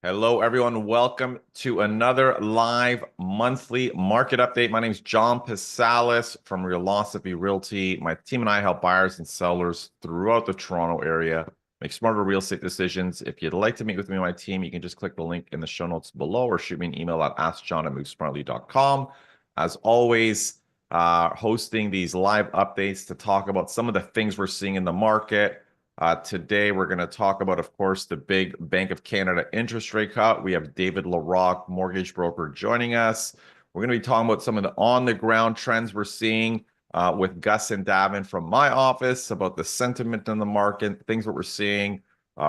Hello, everyone. Welcome to another live monthly market update. My name is John Pasalis from Realosophy Realty. My team and I help buyers and sellers throughout the Toronto area make smarter real estate decisions. If you'd like to meet with me and my team, you can just click the link in the show notes below or shoot me an email at askjohn@movesmartly.com. As always, hosting these live updates to talk about some of the things we're seeing in the market. Today, we're going to talk about, of course, the big Bank of Canada interest rate cut. We have David Larock, mortgage broker, joining us. We're going to be talking about some of the on-the-ground trends we're seeing with Gus and Davin from my office about the sentiment in the market, things that we're seeing,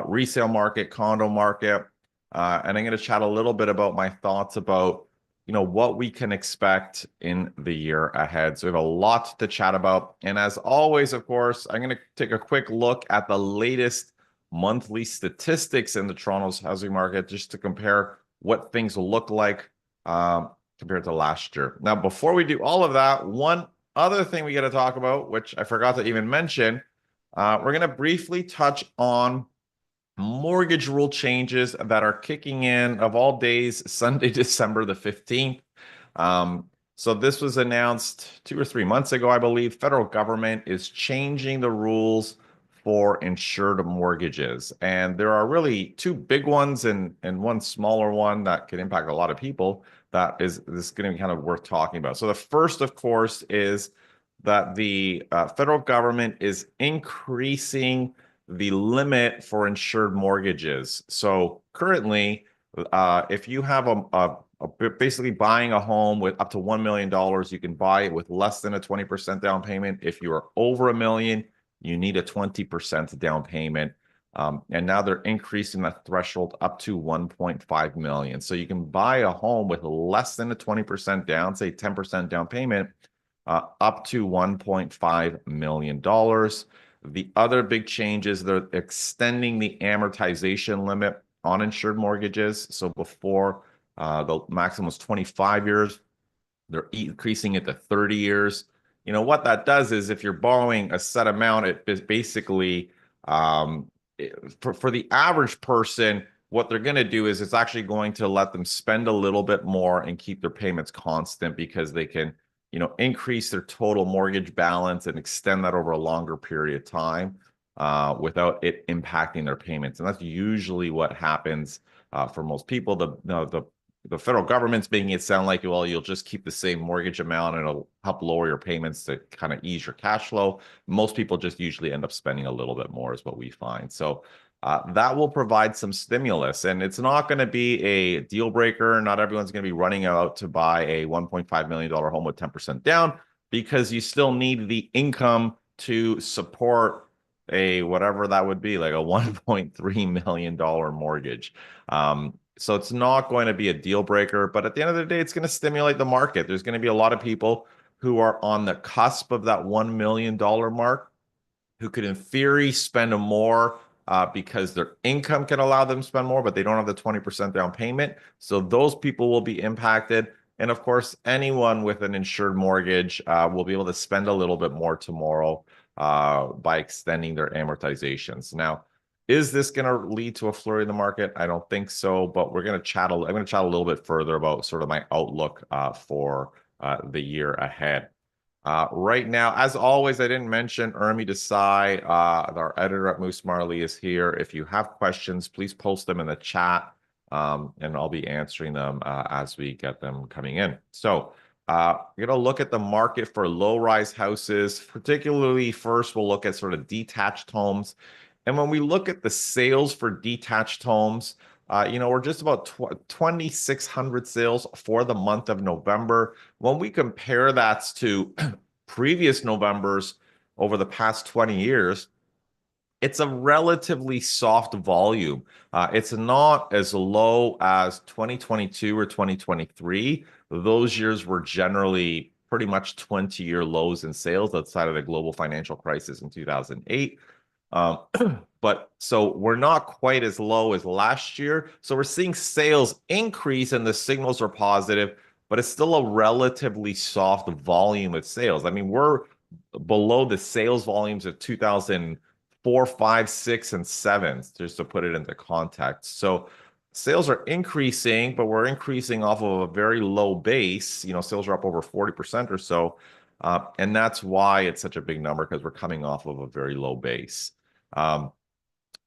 resale market, condo market. And I'm going to chat a little bit about my thoughts about what we can expect in the year ahead. So we have a lot to chat about. And as always, of course, I'm going to take a quick look at the latest monthly statistics in the Toronto's housing market just to compare what things look like compared to last year. Now, before we do all of that, one other thing we got to talk about, which I forgot to even mention, we're going to briefly touch on mortgage rule changes that are kicking in of all days, Sunday, December the 15th. So this was announced 2 or 3 months ago, I believe. Federal government is changing the rules for insured mortgages. And there are really two big ones and one smaller one that could impact a lot of people that is going to be kind of worth talking about. So the first, of course, is that the federal government is increasing the limit for insured mortgages. So currently, if you have basically buying a home with up to $1 million, you can buy it with less than a 20% down payment. If you are over $1 million, you need a 20% down payment. And now they're increasing that threshold up to 1.5 million. So you can buy a home with less than a 20% down, say 10% down payment, up to $1.5 million. The other big change is they're extending the amortization limit on insured mortgages. So before the maximum was 25 years, they're increasing it to 30 years. You know what that does is if you're borrowing a set amount, it is basically for the average person, what they're going to do is it's actually going to let them spend a little bit more and keep their payments constant because they can increase their total mortgage balance and extend that over a longer period of time without it impacting their payments. And that's usually what happens for most people. The federal government's making it sound like, well, you'll just keep the same mortgage amount and it'll help lower your payments to kind of ease your cash flow. Most people just usually end up spending a little bit more is what we find. So that will provide some stimulus, and it's not going to be a deal breaker. Not everyone's going to be running out to buy a $1.5 million home with 10% down because you still need the income to support a whatever that would be, like a $1.3 million mortgage. So it's not going to be a deal breaker, but at the end of the day, it's going to stimulate the market. There's going to be a lot of people who are on the cusp of that $1 million mark who could, in theory, spend more because their income can allow them to spend more, but they don't have the 20% down payment. So those people will be impacted. And of course, anyone with an insured mortgage will be able to spend a little bit more tomorrow by extending their amortizations. Now, is this going to lead to a flurry in the market? I don't think so, but we're going to chat. I'm going to chat a little bit further about sort of my outlook for the year ahead. Right now, as always, I didn't mention Urmi Desai, our editor at Moose Marley, is here. If you have questions, please post them in the chat, and I'll be answering them as we get them coming in. So we're going to look at the market for low-rise houses. Particularly, first, we'll look at sort of detached homes. And when we look at the sales for detached homes, we're just about 2,600 sales for the month of November. When we compare that to previous Novembers over the past 20 years, it's a relatively soft volume. It's not as low as 2022 or 2023. Those years were generally pretty much 20-year lows in sales outside of the global financial crisis in 2008. But so we're not quite as low as last year. So we're seeing sales increase and the signals are positive, but it's still a relatively soft volume of sales. I mean, we're below the sales volumes of 2004, 5, 6, and 7, just to put it into context. So sales are increasing, but we're increasing off of a very low base. Sales are up over 40% or so. And that's why it's such a big number, because we're coming off of a very low base. Um,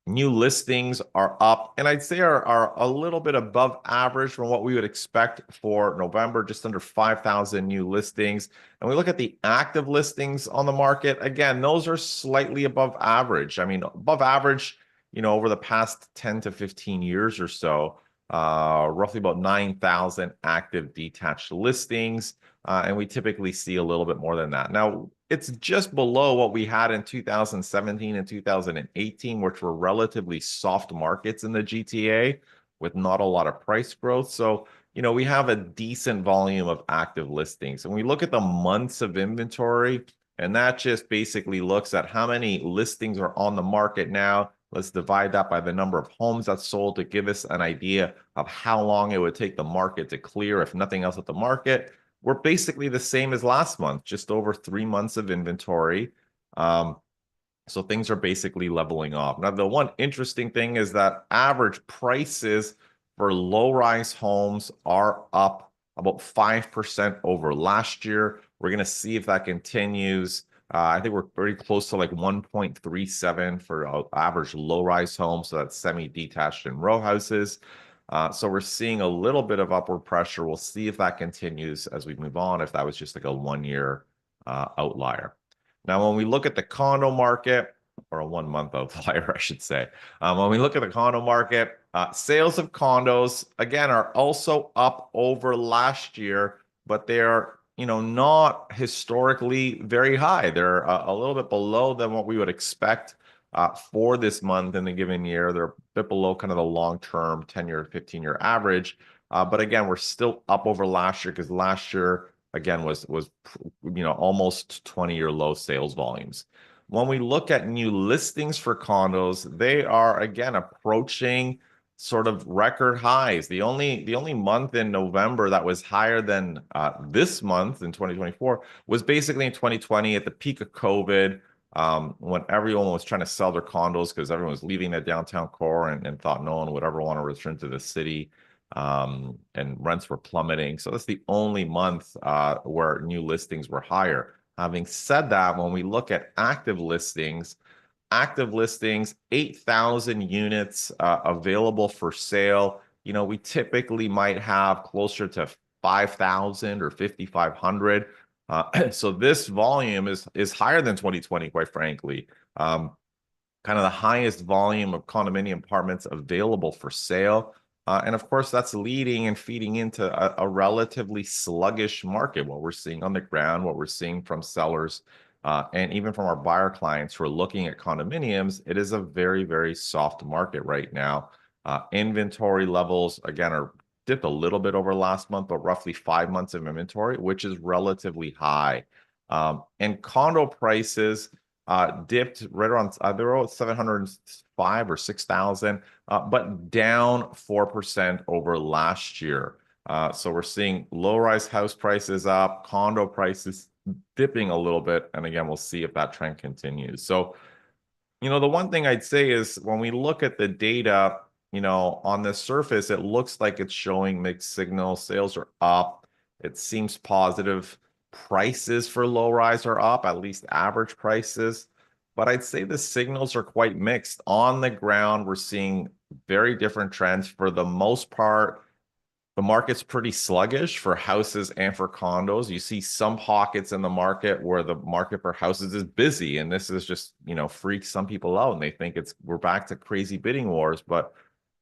New listings are up, and I'd say are a little bit above average from what we would expect for November, just under 5,000 new listings. And we look at the active listings on the market, again, those are slightly above average. I mean, above average, over the past 10 to 15 years or so, roughly about 9,000 active detached listings. And we typically see a little bit more than that. Now, it's just below what we had in 2017 and 2018, which were relatively soft markets in the GTA with not a lot of price growth. So, we have a decent volume of active listings. And we look at the months of inventory, and that just basically looks at how many listings are on the market now. Let's divide that by the number of homes that's sold to give us an idea of how long it would take the market to clear, if nothing else at the market. We're basically the same as last month, just over 3 months of inventory. So things are basically leveling off. Now, the one interesting thing is that average prices for low-rise homes are up about 5% over last year. We're going to see if that continues. I think we're very close to like 1.37 for average low-rise homes, so that's semi-detached and row houses. So we're seeing a little bit of upward pressure. We'll see if that continues as we move on, if that was just like a 1 year outlier. Now, when we look at the condo market, or a 1 month outlier, I should say, when we look at the condo market, sales of condos, again, are also up over last year, but they're not historically very high. They're a little bit below than what we would expect for this month in a given year. They're a bit below kind of the long-term 10-year, 15-year average. But again, we're still up over last year, because last year, again, was almost 20-year low sales volumes. When we look at new listings for condos, they are again approaching sort of record highs. The only month in November that was higher than this month in 2024 was basically in 2020 at the peak of COVID, when everyone was trying to sell their condos because everyone was leaving the downtown core and thought no one would ever want to return to the city. And rents were plummeting. So that's the only month where new listings were higher. Having said that, when we look at active listings, 8,000 units available for sale. We typically might have closer to 5,000 or 5,500. So this volume is higher than 2020, quite frankly. Kind of the highest volume of condominium apartments available for sale. And of course, that's leading and feeding into a relatively sluggish market, what we're seeing on the ground, what we're seeing from sellers, and even from our buyer clients who are looking at condominiums. It is a very, very soft market right now. Inventory levels, again, are dipped a little bit over last month, but roughly 5 months of inventory, which is relatively high. And condo prices dipped right around, they were at 705 or 6,000, but down 4% over last year. So we're seeing low-rise house prices up, condo prices dipping a little bit. And again, we'll see if that trend continues. So, the one thing I'd say is when we look at the data, on the surface, it looks like it's showing mixed signals. Sales are up. It seems positive. Prices for low rise are up, at least average prices. But I'd say the signals are quite mixed. On the ground, we're seeing very different trends. For the most part, the market's pretty sluggish for houses and for condos. You see some pockets in the market where the market for houses is busy, and this is just, freaks some people out, and they think we're back to crazy bidding wars. But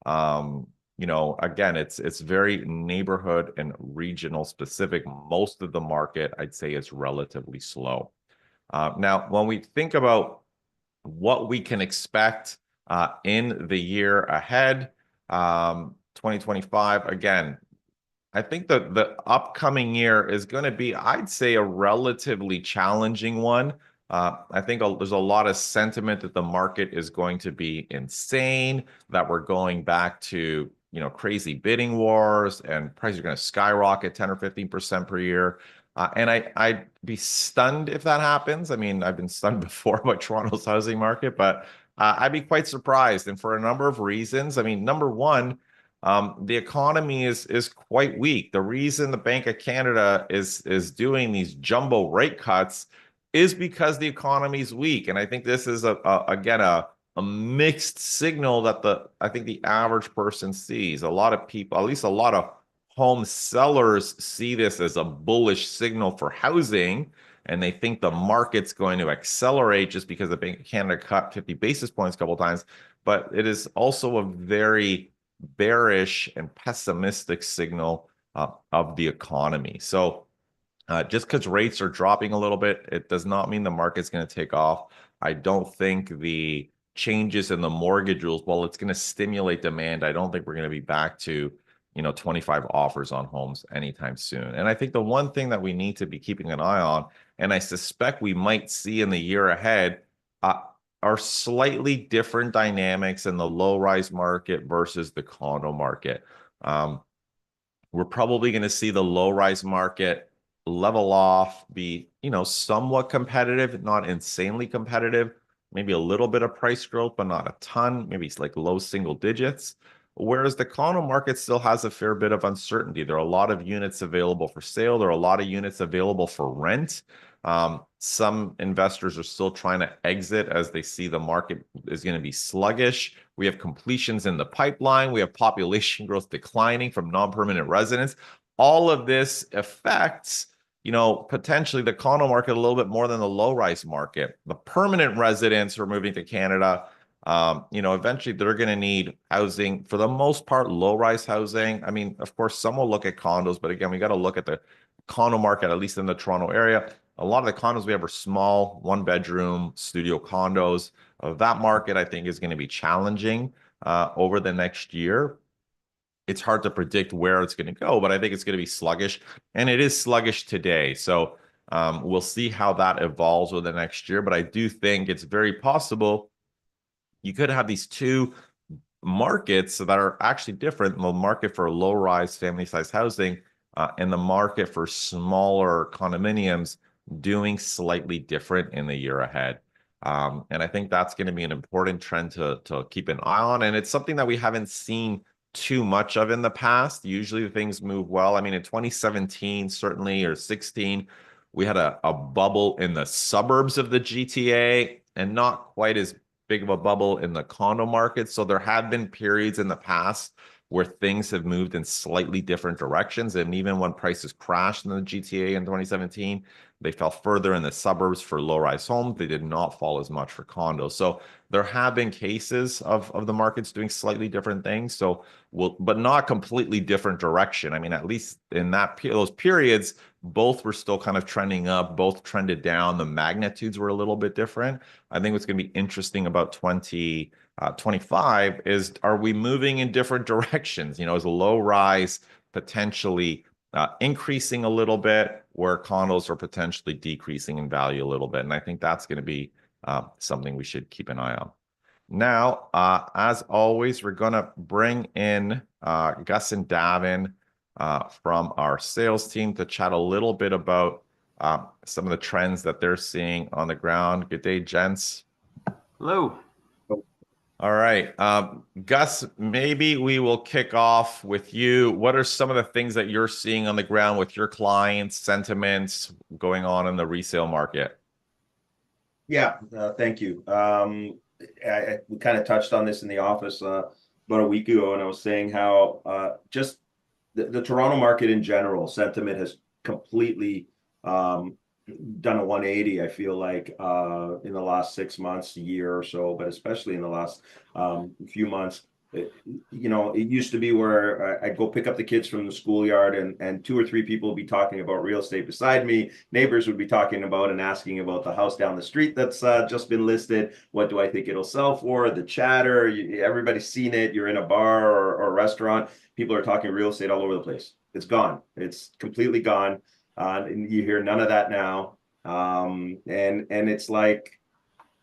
again, it's very neighborhood and regional specific. Most of the market, I'd say, is relatively slow. Now, when we think about what we can expect in the year ahead, 2025, again, I think the upcoming year is going to be, I'd say, a relatively challenging one. I think there's a lot of sentiment that the market is going to be insane, that we're going back to, crazy bidding wars, and prices are going to skyrocket 10 or 15% per year. And I'd be stunned if that happens. I mean, I've been stunned before by Toronto's housing market, but I'd be quite surprised. And for a number of reasons. I mean, number one, The economy is quite weak. The reason the Bank of Canada is doing these jumbo rate cuts is because the economy is weak, and I think this is again a mixed signal that I think the average person sees. A lot of people, at least a lot of home sellers, see this as a bullish signal for housing, and they think the market's going to accelerate just because the Bank of Canada cut 50 basis points a couple of times. But it is also a very bearish and pessimistic signal of the economy. So just because rates are dropping a little bit, it does not mean the market's going to take off. I don't think the changes in the mortgage rules, while it's going to stimulate demand, I don't think we're going to be back to, 25 offers on homes anytime soon. And I think the one thing that we need to be keeping an eye on, and I suspect we might see in the year ahead, uh, are slightly different dynamics in the low-rise market versus the condo market. Um, we're probably going to see the low-rise market level off, be, somewhat competitive, not insanely competitive, maybe a little bit of price growth, but not a ton, maybe it's like low single digits. Whereas the condo market still has a fair bit of uncertainty. There are a lot of units available for sale. There are a lot of units available for rent. Some investors are still trying to exit as they see the market is going to be sluggish. We have completions in the pipeline. We have population growth declining from non-permanent residents. All of this affects, potentially the condo market a little bit more than the low-rise market. The permanent residents who are moving to Canada, eventually they're going to need housing for the most part, low-rise housing. I mean, of course, some will look at condos, but again, we got to look at the condo market, at least in the Toronto area. A lot of the condos we have are small, one-bedroom studio condos. That market, I think, is going to be challenging over the next year. It's hard to predict where it's going to go, but I think it's going to be sluggish, and it is sluggish today. So we'll see how that evolves over the next year. But I do think it's very possible you could have these two markets that are actually different. The market for low-rise family-sized housing and the market for smaller condominiums doing slightly different in the year ahead. And I think that's going to be an important trend to keep an eye on. And it's something that we haven't seen too much of in the past. Usually things move well. I mean, in 2017, certainly, or 16, we had a bubble in the suburbs of the GTA and not quite as big of a bubble in the condo market. So there have been periods in the past where things have moved in slightly different directions. And even when prices crashed in the GTA in 2017, they fell further in the suburbs for low-rise homes. They did not fall as much for condos. So there have been cases of the markets doing slightly different things. So but not completely different direction. I mean, at least in those periods, both were still kind of trending up, both trended down. The magnitudes were a little bit different. I think what's going to be interesting about 2025 is, are we moving in different directions? Is a low rise potentially increasing a little bit, where condos are potentially decreasing in value a little bit? And I think that's going to be something we should keep an eye on. Now, as always, we're going to bring in Gus and Davin from our sales team to chat a little bit about some of the trends that they're seeing on the ground. Good day, gents. Hello. All right. Gus, maybe we will kick off with you. What are some of the things that you're seeing on the ground with your clients, sentiments going on in the resale market? Yeah, thank you. We kind of touched on this in the office about a week ago, and I was saying how just the Toronto market in general, sentiment has completely done a 180, I feel like, in the last 6 months, a year or so, but especially in the last few months. It used to be where I'd go pick up the kids from the schoolyard, and two or three people would be talking about real estate beside me. Neighbors would be talking about and asking about the house down the street that's just been listed. What do I think it'll sell for? The chatter, everybody's seen it. You're in a bar or a restaurant. People are talking real estate all over the place. It's gone. It's completely gone. And you hear none of that now. And it's like,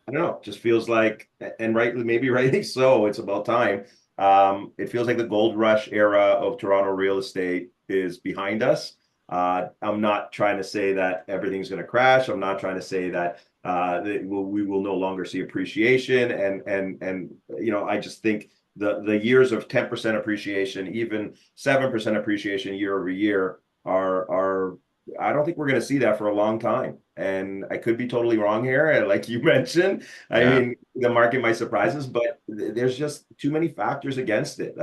I don't know, just feels like, and maybe rightly so, it's about time. It feels like the gold rush era of Toronto real estate is behind us. I'm not trying to say that everything's going to crash. I'm not trying to say that we will no longer see appreciation. And I just think the years of 10% appreciation, even 7% appreciation year over year are I don't think we're going to see that for a long time. And I could be totally wrong here. And like you mentioned, I Yeah. mean, the market might surprise us, but there's just too many factors against it.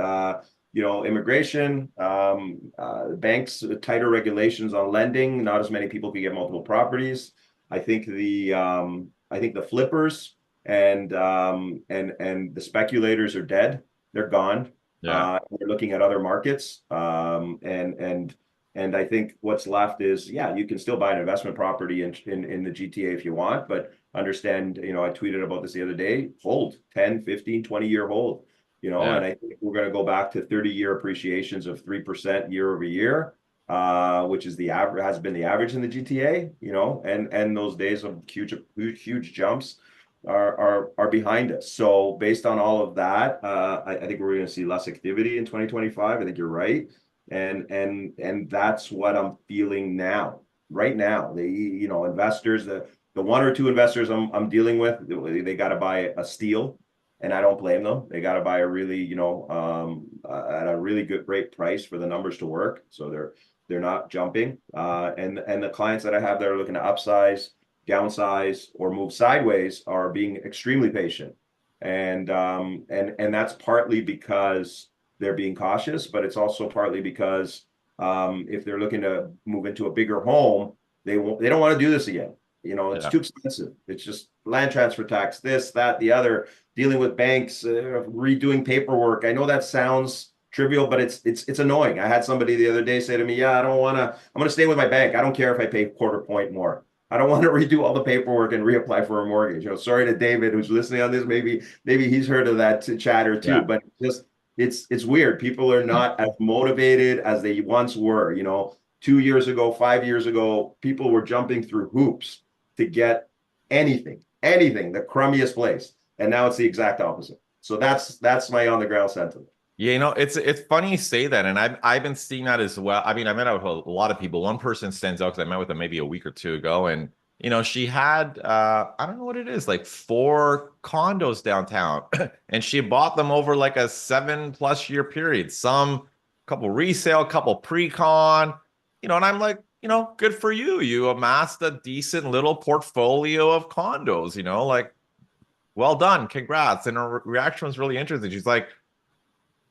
Immigration, banks, tighter regulations on lending, not as many people can get multiple properties. I think the flippers and the speculators are dead. They're gone. Yeah. We're looking at other markets. And I think what's left is, yeah, you can still buy an investment property in the GTA if you want, but understand, I tweeted about this the other day, hold 10, 15, 20-year hold, Yeah. and I think we're going to go back to 30-year appreciations of 3% year over year, which is the average, has been the average in the GTA, and those days of huge jumps are behind us. So based on all of that, I think we're going to see less activity in 2025. I think you're right. And that's what I'm feeling now. Right now, investors, the one or two investors I'm dealing with, they got to buy a steal, and I don't blame them. They got to buy a really, at a really great price for the numbers to work. So they're not jumping. And the clients that I have that are looking to upsize, downsize, or move sideways are being extremely patient. And that's partly because they're being cautious, but it's also partly because if they're looking to move into a bigger home, they don't want to do this again. It's Yeah. too expensive. It's just land transfer tax, this, that, the other, dealing with banks, redoing paperwork. I know that sounds trivial, but it's annoying. I had somebody the other day say to me, "Yeah, I don't want to. I'm going to stay with my bank. I don't care if I pay quarter point more. I don't want to redo all the paperwork and reapply for a mortgage." Sorry to David who's listening on this. Maybe he's heard of that chatter too, Yeah. but it's weird. People are not as motivated as they once were. 2 years ago, 5 years ago, people were jumping through hoops to get anything, the crummiest place. And now it's the exact opposite. So that's my on the ground sentiment. Yeah, it's funny you say that, and I've been seeing that as well. I mean, I met out with a lot of people. One person stands out because I met with them maybe a week or two ago, and she had I don't know what it is, like 4 condos downtown, and she bought them over like a 7+ year period. Some couple resale, couple pre-con, and I'm like, good for you. You amassed a decent little portfolio of condos, like well done, congrats. And her reaction was really interesting. She's like,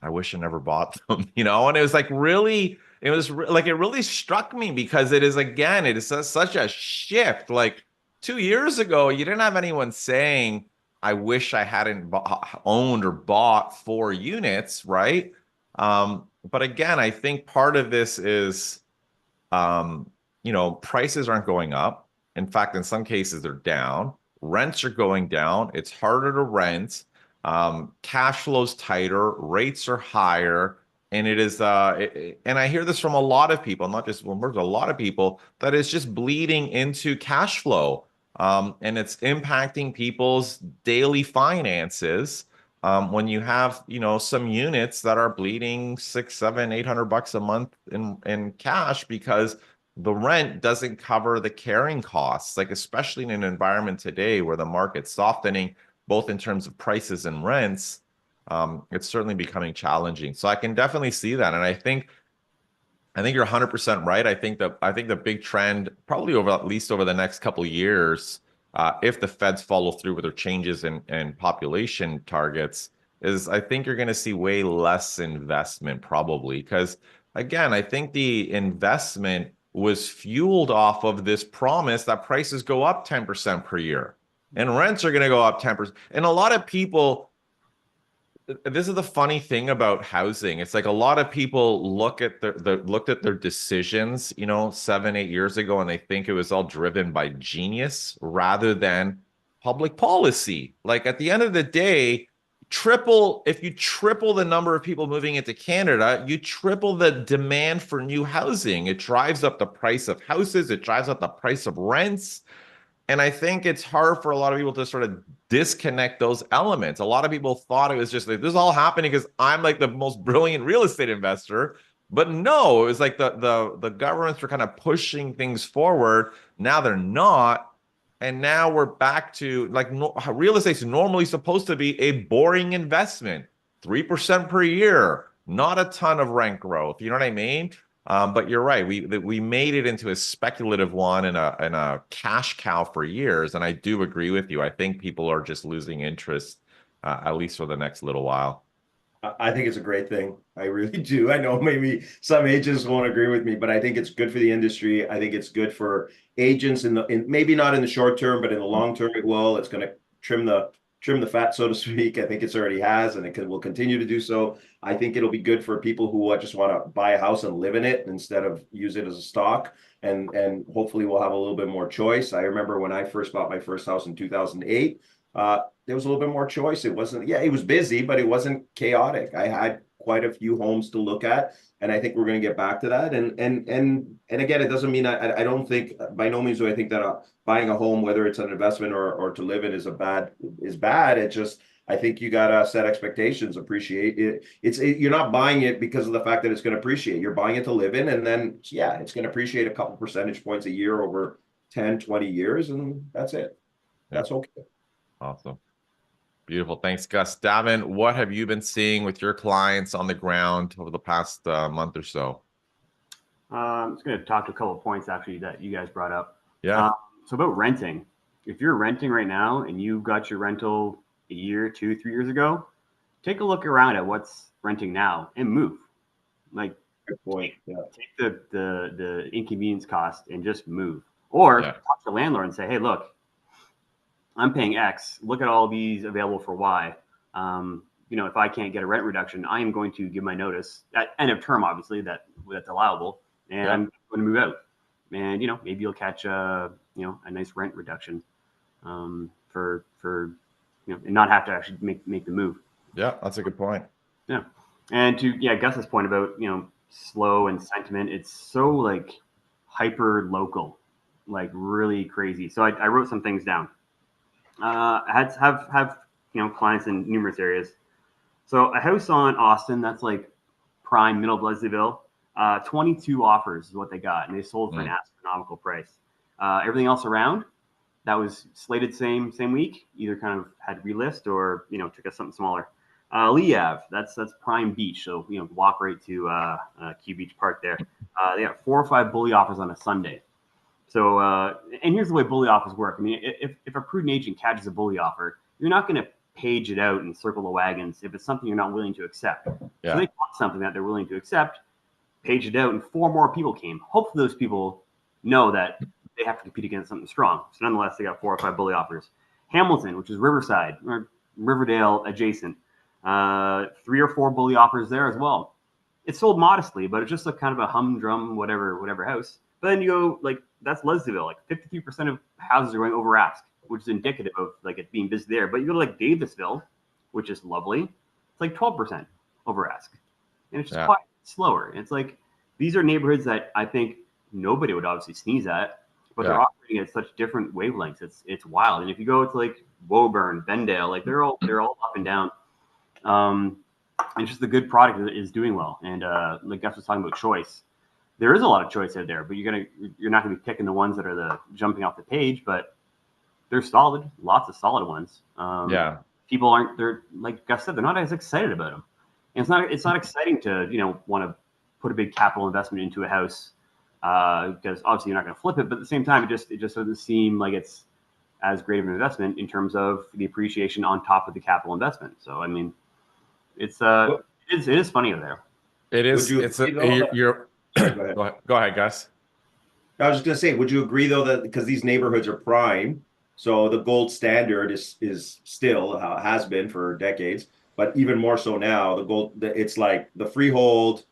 I wish I never bought them, and it was like really, like it really struck me because it is such a shift. Like 2 years ago, you didn't have anyone saying, I wish I hadn't owned or bought 4 units, right? But again, I think part of this is, prices aren't going up. In fact, in some cases, they're down. Rents are going down. It's harder to rent. Cash flow's tighter, rates are higher, and and I hear this from a lot of people, not just one person, a lot of people, that it's just bleeding into cash flow. And it's impacting people's daily finances. When you have, some units that are bleeding 6, 7, 800 bucks a month in cash because the rent doesn't cover the carrying costs, like especially in an environment today where the market's softening both in terms of prices and rents, it's certainly becoming challenging. So I can definitely see that. And I think you're 100% right. I think the big trend, probably over at least over the next couple of years, if the Feds follow through with their changes in population targets, is I think you're going to see way less investment probably. Because again, I think the investment was fueled off of this promise that prices go up 10% per year and rents are going to go up 10%. And a lot of people, this is the funny thing about housing. It's like a lot of people looked at their decisions, 7, 8 years ago, and they think it was all driven by genius rather than public policy. Like at the end of the day, if you triple the number of people moving into Canada, you triple the demand for new housing. It drives up the price of houses, it drives up the price of rents. And I think it's hard for a lot of people to sort of disconnect those elements. A lot of people thought it was just like this is all happening because I'm like the most brilliant real estate investor. But no, it was like the governments were kind of pushing things forward. Now they're not. And now we're back to like real estate's normally supposed to be a boring investment. 3% per year, not a ton of rent growth. You know what I mean? But you're right. We made it into a speculative one and a cash cow for years. And I do agree with you. I think people are just losing interest, at least for the next little while. I think it's a great thing. I really do. I know maybe some agents won't agree with me, but I think it's good for the industry. I think it's good for agents in maybe not in the short term, but in the long term it will. It's going to trim the fat, so to speak. I think it's already has, and will continue to do so. I think it'll be good for people who just want to buy a house and live in it instead of use it as a stock. And hopefully we'll have a little bit more choice. I remember when I first bought my first house in 2008. There was a little bit more choice. It wasn't, yeah, it was busy, but it wasn't chaotic. I had quite a few homes to look at, and I think we're going to get back to that. And again, it doesn't mean I don't think, by no means do I think that buying a home, whether it's an investment or to live in, is bad. It just, I think you gotta set expectations, appreciate it. You're not buying it because of the fact that it's going to appreciate. You're buying it to live in, and then yeah, it's going to appreciate a couple percentage points a year over 10, 20 years, and that's it. Yeah. That's okay. Awesome. Beautiful. Thanks, Gus. Davin, what have you been seeing with your clients on the ground over the past month or so? I'm just going to talk to a couple of points actually that you guys brought up. Yeah. So about renting, if you're renting right now and you got your rental a year, 2, 3 years ago, take a look around at what's renting now and move. Like, good point. Yeah. Take the inconvenience cost and just move. Or talk to the landlord and say, hey, look, I'm paying X. Look at all these available for Y. If I can't get a rent reduction, I am going to give my notice at end of term, obviously that's allowable, and I'm going to move out. And maybe you'll catch a nice rent reduction for and not have to actually make the move. Yeah, that's a good point. Yeah, and to Gus's point about slow and sentiment, it's so like hyper local, like really crazy. So I wrote some things down. I have clients in numerous areas. So a house on Austin that's like prime middle of Leslieville, 22 offers is what they got, and they sold for an astronomical price. Everything else around that was slated same week either kind of had relist or took us something smaller. Lee Ave, that's prime beach, so walk right to Q Beach Park there. They got 4 or 5 bully offers on a Sunday. So, and here's the way bully offers work. I mean, if a prudent agent catches a bully offer, you're not going to page it out and circle the wagons if it's something you're not willing to accept. Yeah. So they want something that they're willing to accept, page it out, and 4 more people came. Hopefully those people know that they have to compete against something strong. So nonetheless, they got 4 or 5 bully offers. Hamilton, which is Riverside, or Riverdale adjacent, 3 or 4 bully offers there as well. It sold modestly, but it's just like kind of a humdrum, whatever house. But then you go, like, that's Leslieville. Like 53% of houses are going over ask, which is indicative of like it being busy there. But you go to like Davisville, which is lovely. It's like 12% over ask. And it's just quite slower. And it's like, these are neighborhoods that I think nobody would obviously sneeze at, but they're operating at such different wavelengths. It's wild. And if you go to like Woburn, Bendale, like they're all up and down. And just the good product is doing well. And like Gus was talking about choice. There is a lot of choice out there, but you're not gonna be picking the ones that are the jumping off the page, but they're solid, lots of solid ones. People they're like Gus said, they're not as excited about them. And it's not exciting to want to put a big capital investment into a house because obviously you're not going to flip it, but at the same time, it just doesn't seem like it's as great of an investment in terms of the appreciation on top of the capital investment. So I mean, it is funny out there. It is. Go ahead, Gus. I was just going to say, would you agree though that because these neighborhoods are prime, so the gold standard is still has been for decades, but even more so now, it's like the freehold,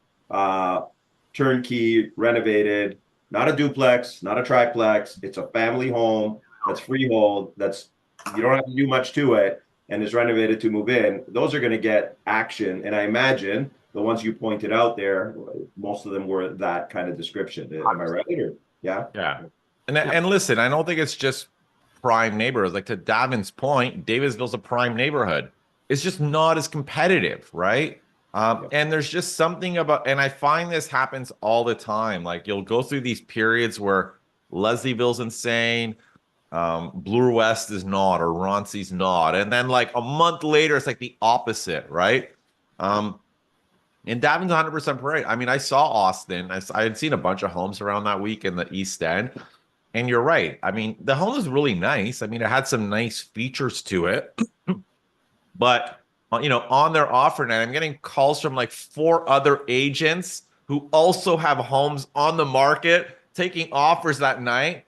turnkey, renovated, not a duplex, not a triplex. It's a family home that's freehold. You don't have to do much to it, and is renovated to move in. Those are going to get action, and I imagine the ones you pointed out there, most of them were that kind of description. Am I right? Or, yeah. And listen, I don't think it's just prime neighborhoods. Like to Davin's point, Davisville's a prime neighborhood. It's just not as competitive, right? And there's just something about, and I find this happens all the time. Like you'll go through these periods where Leslieville's insane, Bloor West is not, or Roncy's not, and then like a month later, it's like the opposite, right? And Davin's 100% right. I mean, I saw Austin. I had seen a bunch of homes around that week in the East End. And you're right. I mean, the home is really nice. I mean, it had some nice features to it. But, on their offer night, I'm getting calls from like 4 other agents who also have homes on the market taking offers that night,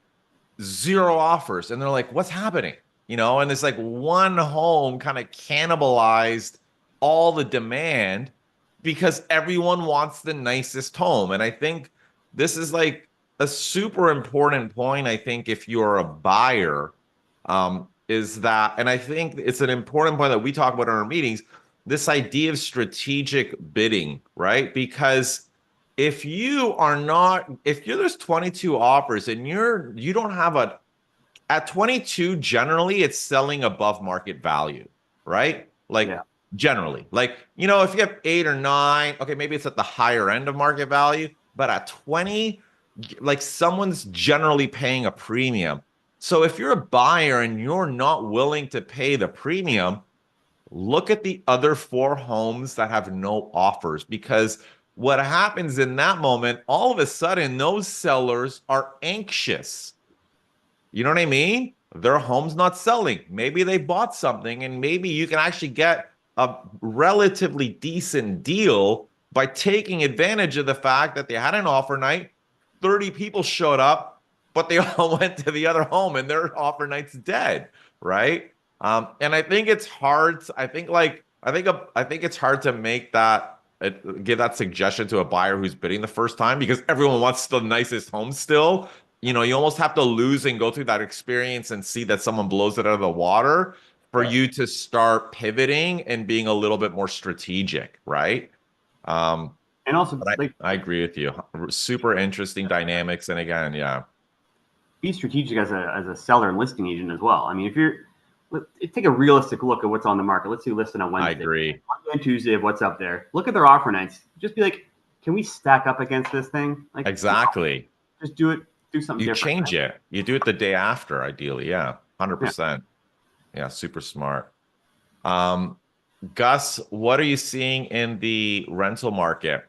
0 offers. And they're like, what's happening? And it's like one home kind of cannibalized all the demand because everyone wants the nicest home. And I think this is like a super important point. I think if you're a buyer, is that, and I think it's an important point that we talk about in our meetings, this idea of strategic bidding, right? Because if there's 22 offers and you don't have at 22, generally it's selling above market value, right? Like Yeah. generally, like, if you have 8 or 9, okay, maybe it's at the higher end of market value, but at 20, like someone's generally paying a premium. So if you're a buyer and you're not willing to pay the premium, look at the other 4 homes that have no offers, because what happens in that moment, all of a sudden, those sellers are anxious. You know what I mean? Their home's not selling. Maybe they bought something, and maybe you can actually get a relatively decent deal by taking advantage of the fact that they had an offer night. 30 people showed up, but they all went to the other home and their offer night's dead, right? And I think it's hard. I think it's hard to make that give that suggestion to a buyer who's bidding the first time, because everyone wants the nicest home still. You almost have to lose and go through that experience and see that someone blows it out of the water for Yeah. you to start pivoting and being a little bit more strategic, right? And also, But like, I agree with you. Super interesting dynamics. And again, yeah, be strategic as a seller and listing agent as well. I mean, take a realistic look at what's on the market. Let's see listed on Wednesday. I agree. Monday and Tuesday of what's up there. Look at their offer nights. Just be like, can we stack up against this thing? Like, Exactly. just do it. Do something You different. change it. You do it the day after, ideally. Yeah, 100%. Yeah, super smart. Gus, what are you seeing in the rental market?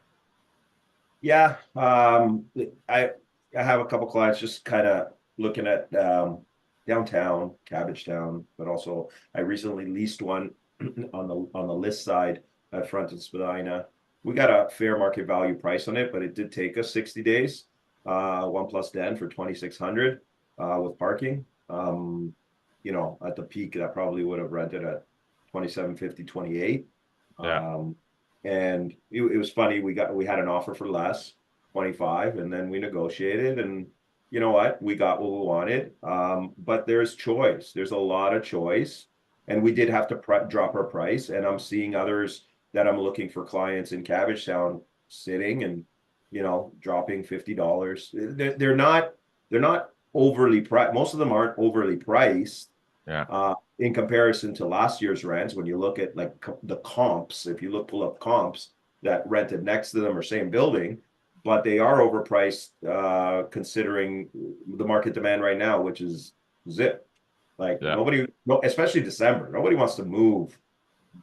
Yeah, I have a couple clients just kind of looking at downtown, Cabbagetown, but also I recently leased one on the list side at Front and Spadina. We got a fair market value price on it, but it did take us 60 days. 1+den for 2,600 with parking. At the peak, that probably would have rented at 2750, 28. Yeah. And it was funny. We had an offer for less, 25, and then we negotiated, and you know what? We got what we wanted. But there's choice. There's a lot of choice, and we did have to drop our price. And I'm seeing others that I'm looking for clients in Cabbagetown sitting and dropping $50. They're not overly priced. Most of them aren't overly priced. Yeah. In comparison to last year's rents, when you look at like the comps, if you pull up comps that rented next to them or same building, but they are overpriced considering the market demand right now, which is zip. Like especially December, nobody wants to move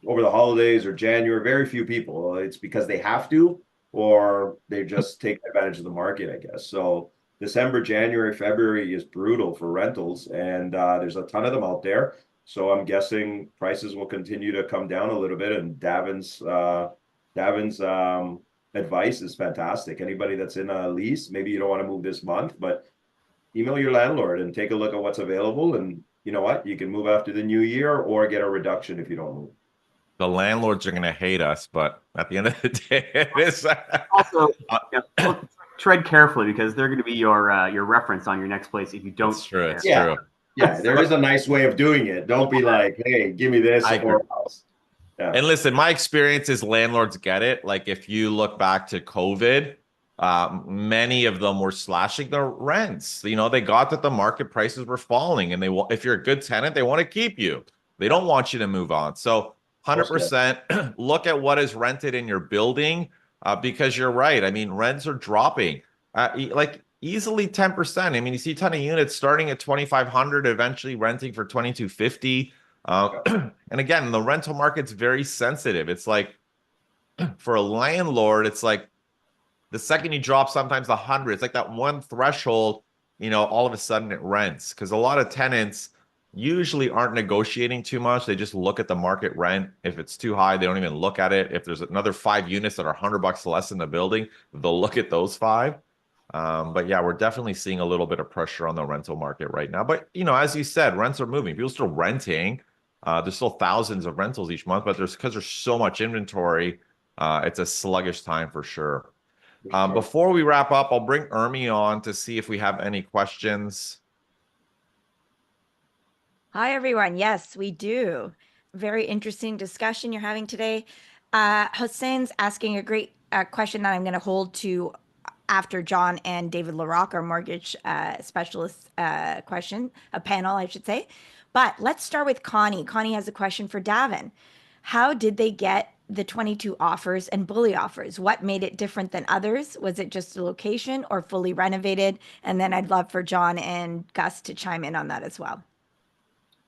over the holidays or January. Very few people. It's because they have to, or they just take advantage of the market, I guess. So December, January, February is brutal for rentals, and there's a ton of them out there. So I'm guessing prices will continue to come down a little bit. And Davin's advice is fantastic. Anybody that's in a lease, maybe you don't want to move this month, but email your landlord and take a look at what's available. And you know what? You can move after the new year or get a reduction if you don't move. The landlords are going to hate us, but at the end of the day, it is. Also, tread carefully, because they're going to be your reference on your next place if you don't. It's true. It's Yeah. true. Yeah, there is a nice way of doing it. Don't be like, hey, give me this or else. Yeah. And listen, my experience is landlords get it. Like if you look back to COVID, many of them were slashing their rents. They got that the market prices were falling, and if you're a good tenant, they want to keep you. They don't want you to move on. So 100% look at what is rented in your building, because you're right. I mean, rents are dropping. Like easily 10%. I mean, you see a ton of units starting at 2,500, eventually renting for 2,250. And again, the rental market's very sensitive. It's like for a landlord, it's like the second you drop sometimes 100, it's like that one threshold, all of a sudden it rents. Because a lot of tenants usually aren't negotiating too much. They just look at the market rent. If it's too high, they don't even look at it. If there's another 5 units that are $100 less in the building, they'll look at those five. But yeah, we're definitely seeing a little bit of pressure on the rental market right now. But as you said, rents are moving. People are still renting. There's still thousands of rentals each month, but because there's so much inventory, it's a sluggish time for sure. Before we wrap up, I'll bring Urmi on to see if we have any questions. Hi, everyone. Yes, we do. Very interesting discussion you're having today. Hussein's asking a great question that I'm going to hold to after John and David Larock, our mortgage specialist a panel, I should say. But let's start with Connie. Connie has a question for Davin. How did they get the 22 offers and bully offers? What made it different than others? Was it just the location or fully renovated? And then I'd love for John and Gus to chime in on that as well.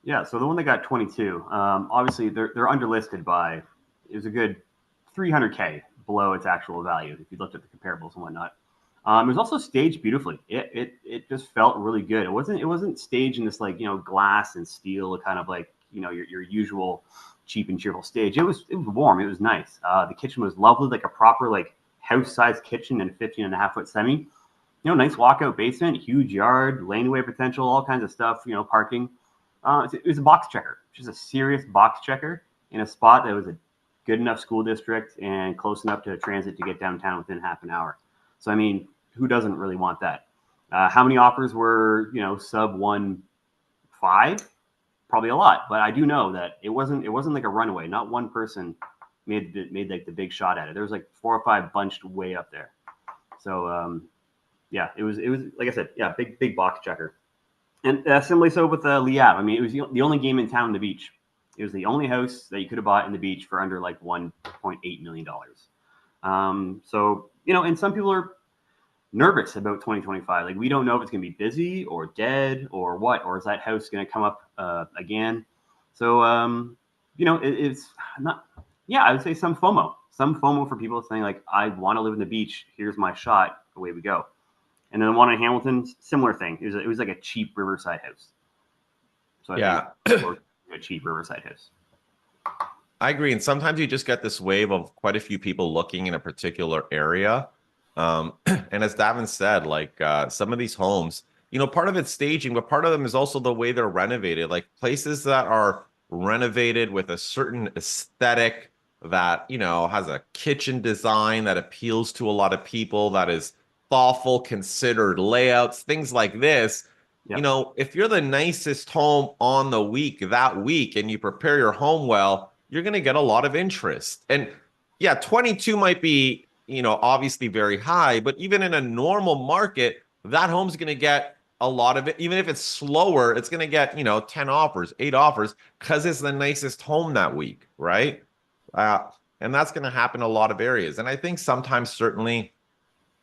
Yeah, so the one that got 22, obviously they're underlisted by, it was a good 300K below its actual value if you looked at the comparables and whatnot. It was also staged beautifully. It just felt really good. It wasn't staged in this like glass and steel kind of like your usual cheap and cheerful stage. It was warm. It was nice. The kitchen was lovely, like a proper like house-sized kitchen and 15.5-foot semi. Nice walkout basement, huge yard, laneway potential, all kinds of stuff. Parking. It was a box checker, just a serious box checker in a spot that was a good enough school district and close enough to transit to get downtown within half an hour. So, I mean, who doesn't really want that? How many offers were, sub 1.5? Probably a lot, but I do know that it wasn't like a runaway. Not one person made like the big shot at it. There was like 4 or 5 bunched way up there. So, yeah, it was like I said, yeah, big box checker. And similarly so with Liab. I mean, it was the only game in town on the beach. It was the only house that you could have bought in the beach for under like $1.8 million. So, and some people are nervous about 2025. Like, we don't know if it's going to be busy or dead or what, or is that house going to come up again? So, it's not, yeah, I would say some FOMO for people saying like, I want to live in the beach. Here's my shot. Away we go. And then the one in Hamilton, similar thing. It was like a cheap riverside house. So I think a cheap riverside house. I agree. And sometimes you just get this wave of quite a few people looking in a particular area. And as Davin said, like some of these homes, part of it's staging, but part of them is also the way they're renovated. Like places that are renovated with a certain aesthetic that, has a kitchen design that appeals to a lot of people, that is thoughtful, considered layouts, things like this. Yep. If you're the nicest home on the week that week and you prepare your home well, you're going to get a lot of interest. And yeah, 22 might be, obviously very high, but even in a normal market, that home's going to get a lot of it. Even if it's slower, it's going to get, 10 offers, 8 offers, because it's the nicest home that week, right? And that's going to happen in a lot of areas. And I think sometimes, certainly,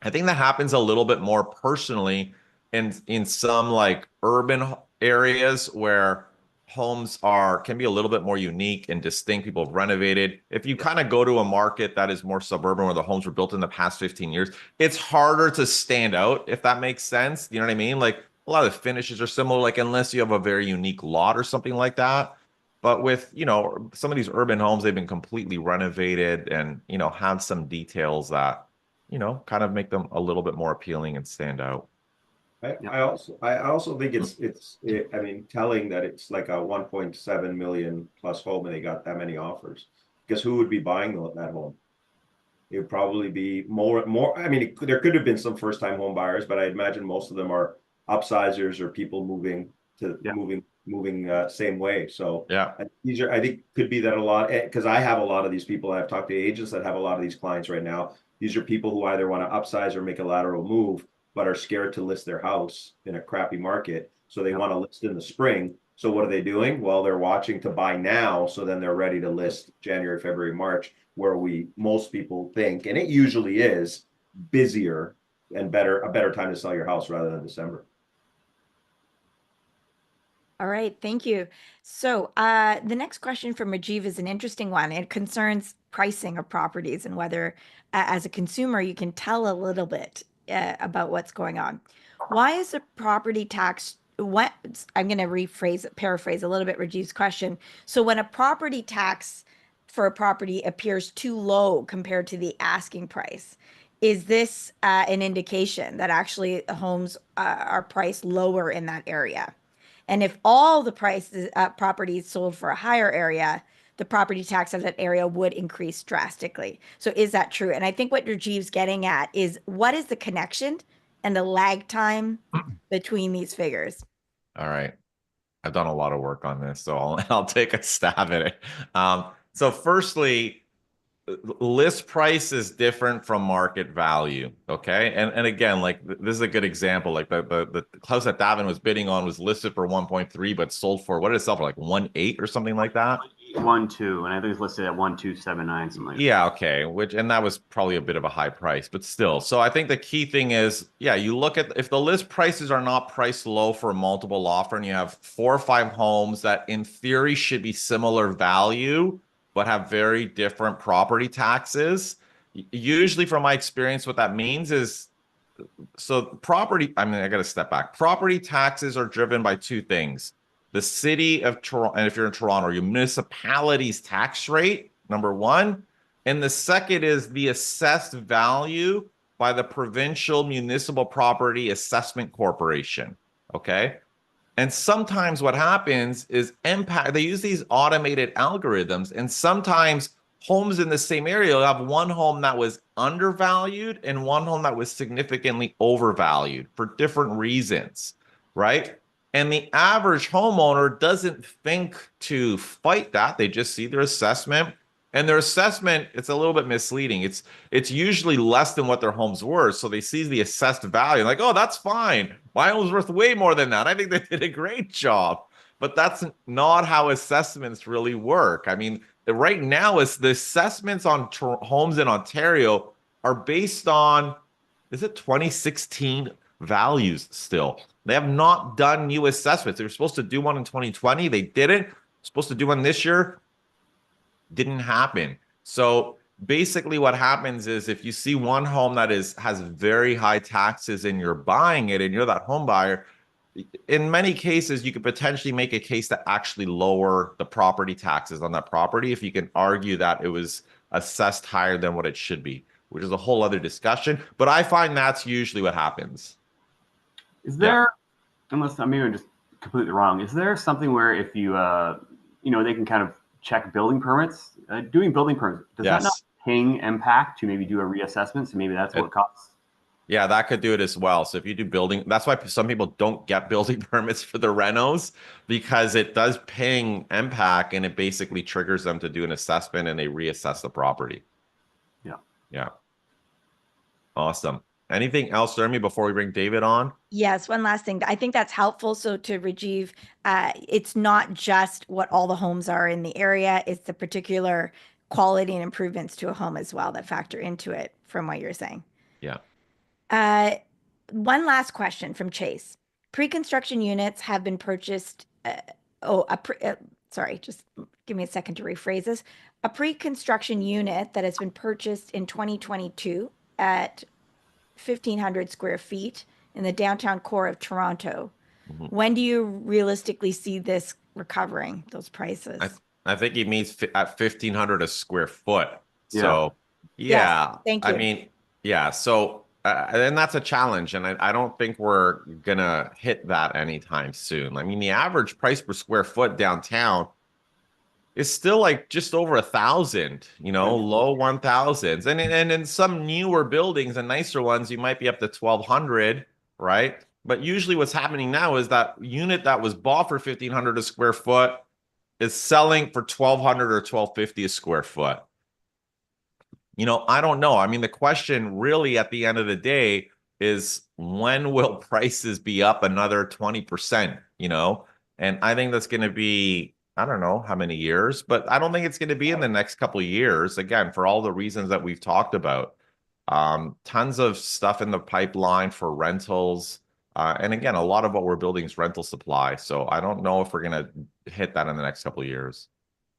I think that happens a little bit more personally in some like urban areas where homes can be a little bit more unique and distinct. People have renovated. If you kind of go to a market that is more suburban where the homes were built in the past 15 years, it's harder to stand out, if that makes sense. You know what I mean? Like a lot of the finishes are similar, like unless you have a very unique lot or something like that. But with, some of these urban homes, they've been completely renovated and, have some details that, kind of make them a little bit more appealing and stand out. I also think I mean, telling that it's like a 1.7 million plus home and they got that many offers, because who would be buying that home? It would probably be more. I mean, there could have been some first time home buyers, but I imagine most of them are upsizers or people moving same way. So yeah, I think could be that a lot, because I have a lot of these people. I've talked to agents that have a lot of these clients right now. These are people who either want to upsize or make a lateral move, but are scared to list their house in a crappy market. So they want to list in the spring. So what are they doing? Well, they're watching to buy now. So then they're ready to list January, February, March, where most people think, and it usually is busier and a better time to sell your house rather than December. All right, thank you. So the next question from Rajiv is an interesting one. It concerns pricing of properties and whether, as a consumer, you can tell a little bit about what's going on. Why is the property tax? What I'm going to paraphrase a little bit Rajiv's question. So when a property tax for a property appears too low compared to the asking price, is this an indication that actually homes are priced lower in that area? And if all the prices properties sold for a higher area, the property tax of that area would increase drastically. So is that true? And I think what Rajiv's getting at is what is the connection and the lag time between these figures? All right. I've done a lot of work on this, so I'll take a stab at it. So firstly, list price is different from market value. Okay. And again, like this is a good example. Like the house that Davin was bidding on was listed for 1.3, but sold for, what did it sell for, like 1.8 or something like that? 1.2, and I think it's listed at 1.279, something like that. Yeah, okay. And that was probably a bit of a high price, but still. So I think the key thing is, yeah, you look at if the list prices are not priced low for a multiple offer, and you have 4 or 5 homes that in theory should be similar value, but have very different property taxes. Usually, from my experience, what that means is, so property, I mean, I got to step back. Property taxes are driven by 2 things. The city of Toronto, and if you're in Toronto, your municipality's tax rate, number one. And the second is the assessed value by the Provincial Municipal Property Assessment Corporation. Okay. And sometimes what happens is they use these automated algorithms, and sometimes homes in the same area will have one home that was undervalued and one home that was significantly overvalued for different reasons, right? And the average homeowner doesn't think to fight that. They just see their assessment. And their assessment, it's a little bit misleading. It's usually less than what their home's worth. So they see the assessed value, like, oh, that's fine. My home's worth way more than that. I think they did a great job. But that's not how assessments really work. I mean, right now is the assessments on homes in Ontario are based on, is it 2016 values still? They have not done new assessments. They were supposed to do one in 2020. They didn't. Supposed to do one this year. Didn't happen. So basically what happens is if you see one home that has very high taxes and you're buying it and you're that home buyer, in many cases you could potentially make a case to actually lower the property taxes on that property if you can argue that it was assessed higher than what it should be, which is a whole other discussion. But I find that's usually what happens. Is there, unless maybe I'm just completely wrong, is there something where if you, they can kind of check building permits? Doing building permits, does that not ping impact to maybe do a reassessment? So maybe that's what it costs. Yeah, that could do it as well. So if you do building, that's why some people don't get building permits for the renos, because it does ping impact and it basically triggers them to do an assessment and they reassess the property. Yeah. Yeah. Awesome. Anything else, Urmi, before we bring David on? Yes, one last thing. I think that's helpful. So to Rajiv, it's not just what all the homes are in the area, it's the particular quality and improvements to a home as well that factor into it from what you're saying. Yeah. One last question from Chase. Pre-construction units have been purchased. Sorry, just give me a second to rephrase this. A pre-construction unit that has been purchased in 2022 at 1,500 square feet in the downtown core of Toronto. Mm-hmm. When do you realistically see this recovering, those prices? I think he means at 1,500 a square foot. Yeah. So, yeah. Yes, thank you. I mean, yeah. So, and that's a challenge. And I don't think we're going to hit that anytime soon. I mean, the average price per square foot downtown is still like just over 1,000, low 1,000s. And in some newer buildings and nicer ones, you might be up to 1,200, right? But usually what's happening now is that unit that was bought for 1,500 a square foot is selling for 1,200 or 1,250 a square foot. I don't know. I mean, the question really at the end of the day is when will prices be up another 20%, And I think that's going to be, I don't know how many years, but I don't think it's going to be in the next couple of years, again, for all the reasons that we've talked about. Tons of stuff in the pipeline for rentals. And again, a lot of what we're building is rental supply. So I don't know if we're going to hit that in the next couple of years.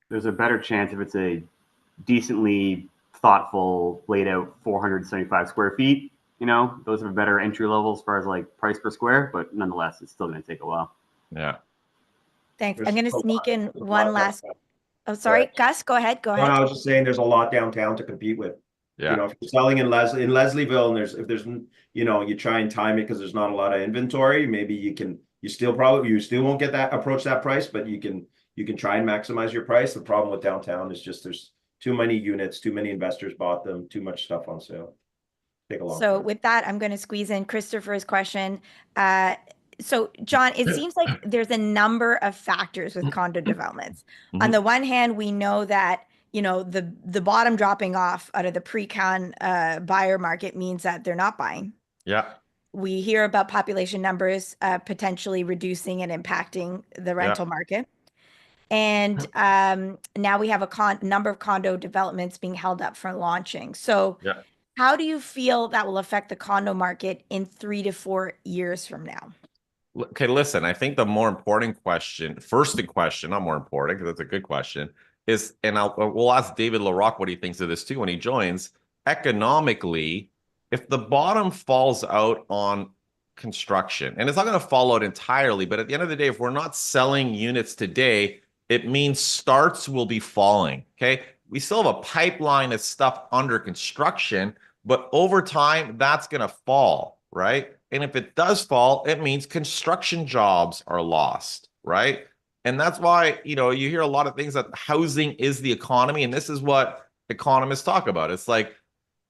There's a better chance if it's a decently thoughtful, laid out 475 square feet. You know, those are better entry level as far as like price per square, but nonetheless, it's still going to take a while. Yeah. Thanks. There's I'm going to a sneak lot- in there's a one lot last. downtown. Oh, sorry, Right. Gus, go ahead. Go No, ahead. I was just saying there's a lot downtown to compete with. Yeah. You know, if you're selling in Leslieville, and if there's you try and time it because there's not a lot of inventory, maybe you still won't get that approach that price, but you can try and maximize your price. The problem with downtown is just there's too many units, too many investors bought them, too much stuff on sale. Take a long So time. with that, I'm going to squeeze in Christopher's question. So John, it seems like there's a number of factors with condo developments. On the one hand, we know that, the bottom dropping off out of the pre-con buyer market means that they're not buying. Yeah. We hear about population numbers potentially reducing and impacting the rental market. And now we have a number of condo developments being held up for launching. So Yeah. how do you feel that will affect the condo market in 3 to 4 years from now? Okay, listen, I think the more important question, not more important, because that's a good question, is, and we'll ask David Larock what he thinks of this too when he joins. Economically, if the bottom falls out on construction, and it's not going to fall out entirely, but at the end of the day, if we're not selling units today, it means starts will be falling. Okay. We still have a pipeline of stuff under construction, but over time, that's going to fall, right? And if it does fall, it means construction jobs are lost, right? And that's why, you hear a lot of things that housing is the economy. And this is what economists talk about. It's like,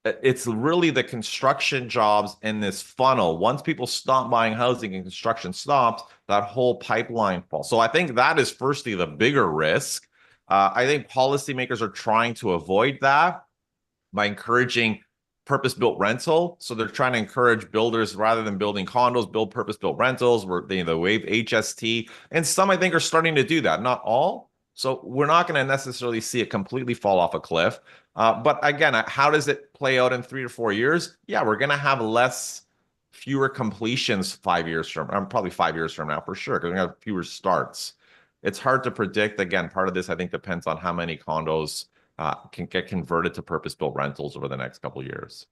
it's really the construction jobs in this funnel. Once people stop buying housing and construction stops, that whole pipeline falls. So I think that is firstly the bigger risk. I think policymakers are trying to avoid that by encouraging purpose-built rental. So they're trying to encourage builders, rather than building condos, build purpose-built rentals, where they waive HST. And some, I think, are starting to do that. Not all. So we're not going to necessarily see it completely fall off a cliff. But again, how does it play out in 3 to 4 years? Yeah, we're going to have fewer completions 5 years from, probably 5 years from now for sure, because we're going to have fewer starts. It's hard to predict. Again, part of this, I think, depends on how many condos can get converted to purpose-built rentals over the next couple of years.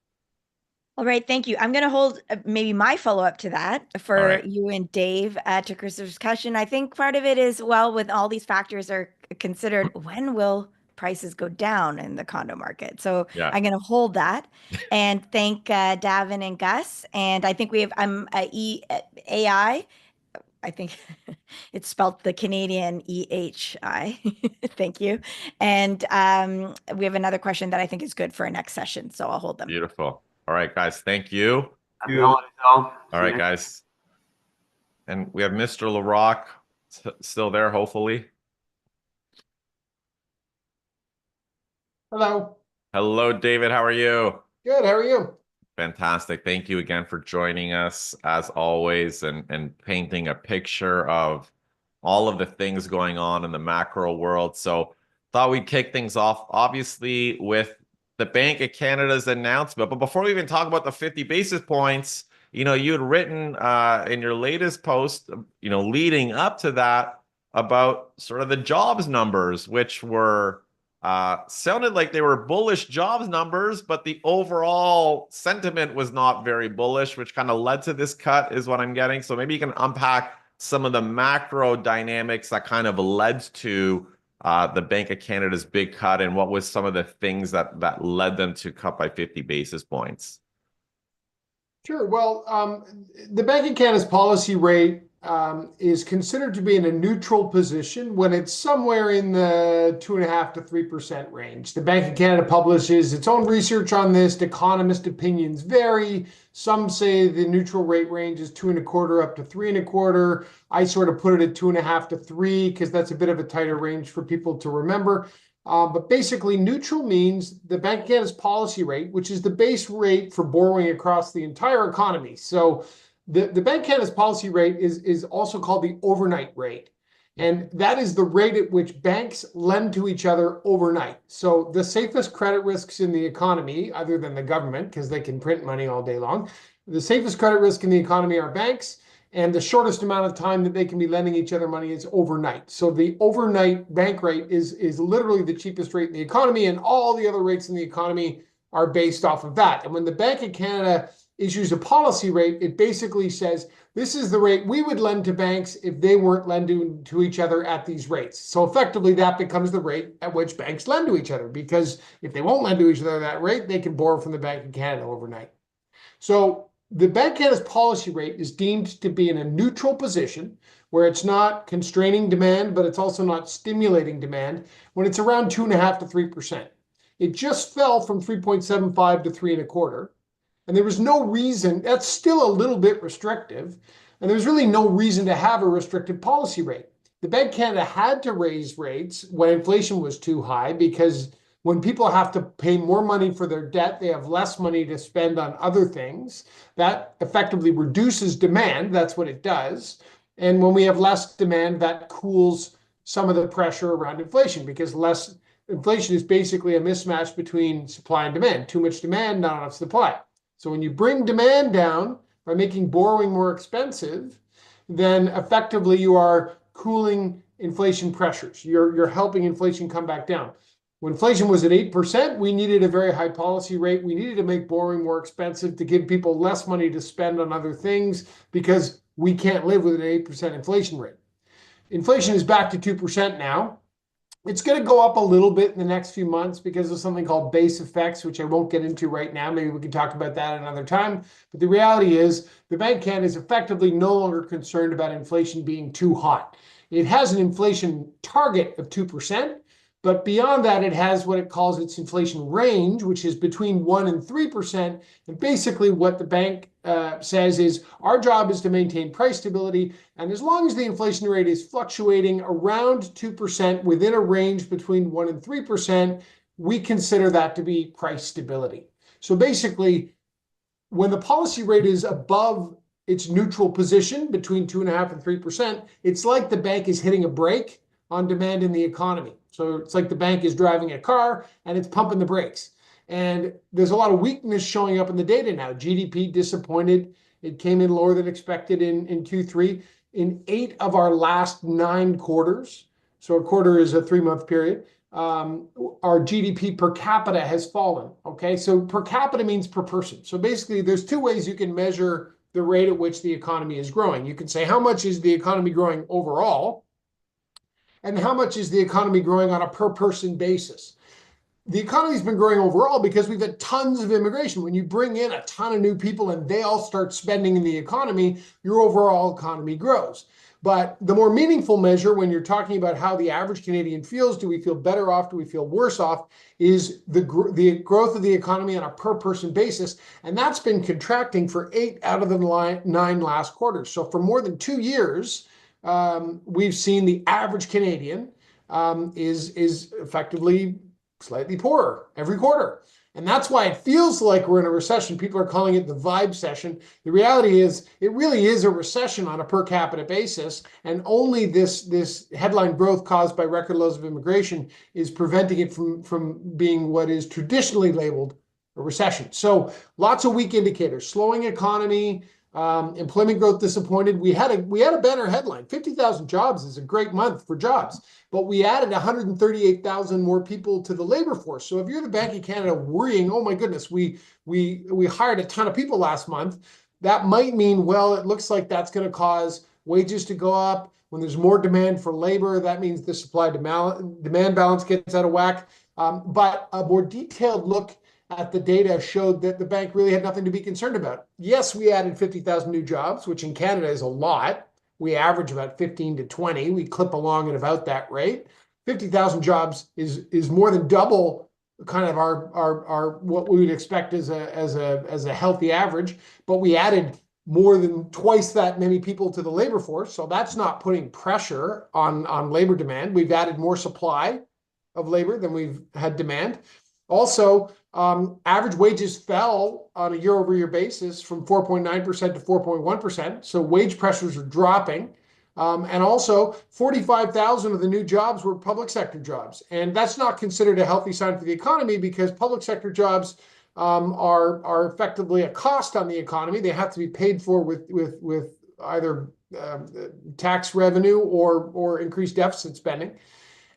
All right, thank you. I'm going to hold maybe my follow-up to that for you and Dave to Christopher's discussion. I think part of it is, well, with all these factors are considered, when will prices go down in the condo market? So I'm going to hold that and thank Davin and Gus. And I think we have AI. I think it's spelled the Canadian EHI. Thank you. And we have another question that I think is good for our next session. So I'll hold them. Beautiful. All right, guys. Thank you. Happy holidays, all. All right, guys. And we have Mr. Larock still there, hopefully. Hello. Hello, David. How are you? Good. How are you? Fantastic. Thank you again for joining us, as always, and painting a picture of all of the things going on in the macro world. So thought we'd kick things off, obviously, with the Bank of Canada's announcement. But before we even talk about the 50 basis points, you had written in your latest post, leading up to that, about sort of the jobs numbers, which were sounded like they were bullish jobs numbers, but the overall sentiment was not very bullish, which kind of led to this cut, is what I'm getting. So maybe you can unpack some of the macro dynamics that kind of led to the Bank of Canada's big cut, and what was some of the things that led them to cut by 50 basis points. Sure. Well, the Bank of Canada's policy rate is considered to be in a neutral position when it's somewhere in the 2.5% to 3% range. The Bank of Canada publishes its own research on this. Economist opinions vary. Some say the neutral rate range is 2.25% up to 3.25%. I sort of put it at 2.5% to 3% because that's a bit of a tighter range for people to remember. But basically, neutral means the Bank of Canada's policy rate, which is the base rate for borrowing across the entire economy. So the Bank of Canada's policy rate is also called the overnight rate. And that is the rate at which banks lend to each other overnight. So the safest credit risks in the economy, other than the government, because they can print money all day long, The safest credit risk in the economy are banks, and the shortest amount of time that they can be lending each other money is overnight. So the overnight bank rate is literally the cheapest rate in the economy, and all the other rates in the economy are based off of that. And when the Bank of Canada issues a policy rate, it basically says, this is the rate we would lend to banks if they weren't lending to each other at these rates. So effectively, that becomes the rate at which banks lend to each other, because if they won't lend to each other at that rate, they can borrow from the Bank of Canada overnight. So the Bank of Canada's policy rate is deemed to be in a neutral position where it's not constraining demand, but it's also not stimulating demand when it's around 2.5 to 3%. It just fell from 3.75 to 3.25. And there was no reason, that's still a little bit restrictive, and there's really no reason to have a restrictive policy rate. The Bank of Canada had to raise rates when inflation was too high, because when people have to pay more money for their debt, they have less money to spend on other things. That effectively reduces demand. That's what it does. And when we have less demand, that cools some of the pressure around inflation, because less inflation is basically a mismatch between supply and demand. Too much demand, not enough supply. So when you bring demand down by making borrowing more expensive, then effectively you are cooling inflation pressures. You're helping inflation come back down. When inflation was at 8%, we needed a very high policy rate. We needed to make borrowing more expensive to give people less money to spend on other things, because we can't live with an 8% inflation rate. Inflation is back to 2% now. It's going to go up a little bit in the next few months because of something called base effects, which I won't get into right now. Maybe we can talk about that another time. But the reality is the Bank of Canada is effectively no longer concerned about inflation being too hot. It has an inflation target of 2%, but beyond that, it has what it calls its inflation range, which is between 1% and 3%. And basically what the bank says is, our job is to maintain price stability. And as long as the inflation rate is fluctuating around 2% within a range between 1% and 3%, we consider that to be price stability. So basically, when the policy rate is above its neutral position between 2.5% and 3%, it's like the bank is hitting a brake on demand in the economy. So it's like the bank is driving a car and it's pumping the brakes. And there's a lot of weakness showing up in the data now. GDP disappointed. It came in lower than expected in Q3. In 8 of our last 9 quarters, so a quarter is a 3-month period, our GDP per capita has fallen. Okay, so per capita means per person. So basically, there's 2 ways you can measure the rate at which the economy is growing. You can say, how much is the economy growing overall? And how much is the economy growing on a per person basis? The economy's been growing overall because we've had tons of immigration. When you bring in a ton of new people and they all start spending in the economy, your overall economy grows. But the more meaningful measure, when you're talking about how the average Canadian feels, do we feel better off, do we feel worse off, is the growth of the economy on a per person basis. And that's been contracting for 8 out of the 9 last quarters. So for more than 2 years, we've seen the average Canadian is effectively slightly poorer every quarter. And that's why it feels like we're in a recession. People are calling it the vibe session. The reality is it really is a recession on a per capita basis. And only this headline growth caused by record lows of immigration is preventing it from being what is traditionally labeled a recession. So lots of weak indicators, slowing economy, employment growth disappointed. We had a banner headline. 50,000 jobs is a great month for jobs, but we added 138,000 more people to the labor force. So if you're the Bank of Canada worrying, oh my goodness, we hired a ton of people last month, that might mean, well, it looks like that's going to cause wages to go up. When there's more demand for labor, that means the supply demand balance gets out of whack. But a more detailed look at the data showed that the bank really had nothing to be concerned about. Yes, we added 50,000 new jobs, which in Canada is a lot. We average about 15 to 20. We clip along at about that rate. 50,000 jobs is more than double kind of our what we would expect as a healthy average. But we added more than twice that many people to the labor force. So that's not putting pressure on labor demand. We've added more supply of labor than we've had demand. Also, average wages fell on a year-over-year basis from 4.9% to 4.1%. So wage pressures are dropping. And also, 45,000 of the new jobs were public sector jobs. And that's not considered a healthy sign for the economy, because public sector jobs are effectively a cost on the economy. They have to be paid for with either tax revenue or increased deficit spending.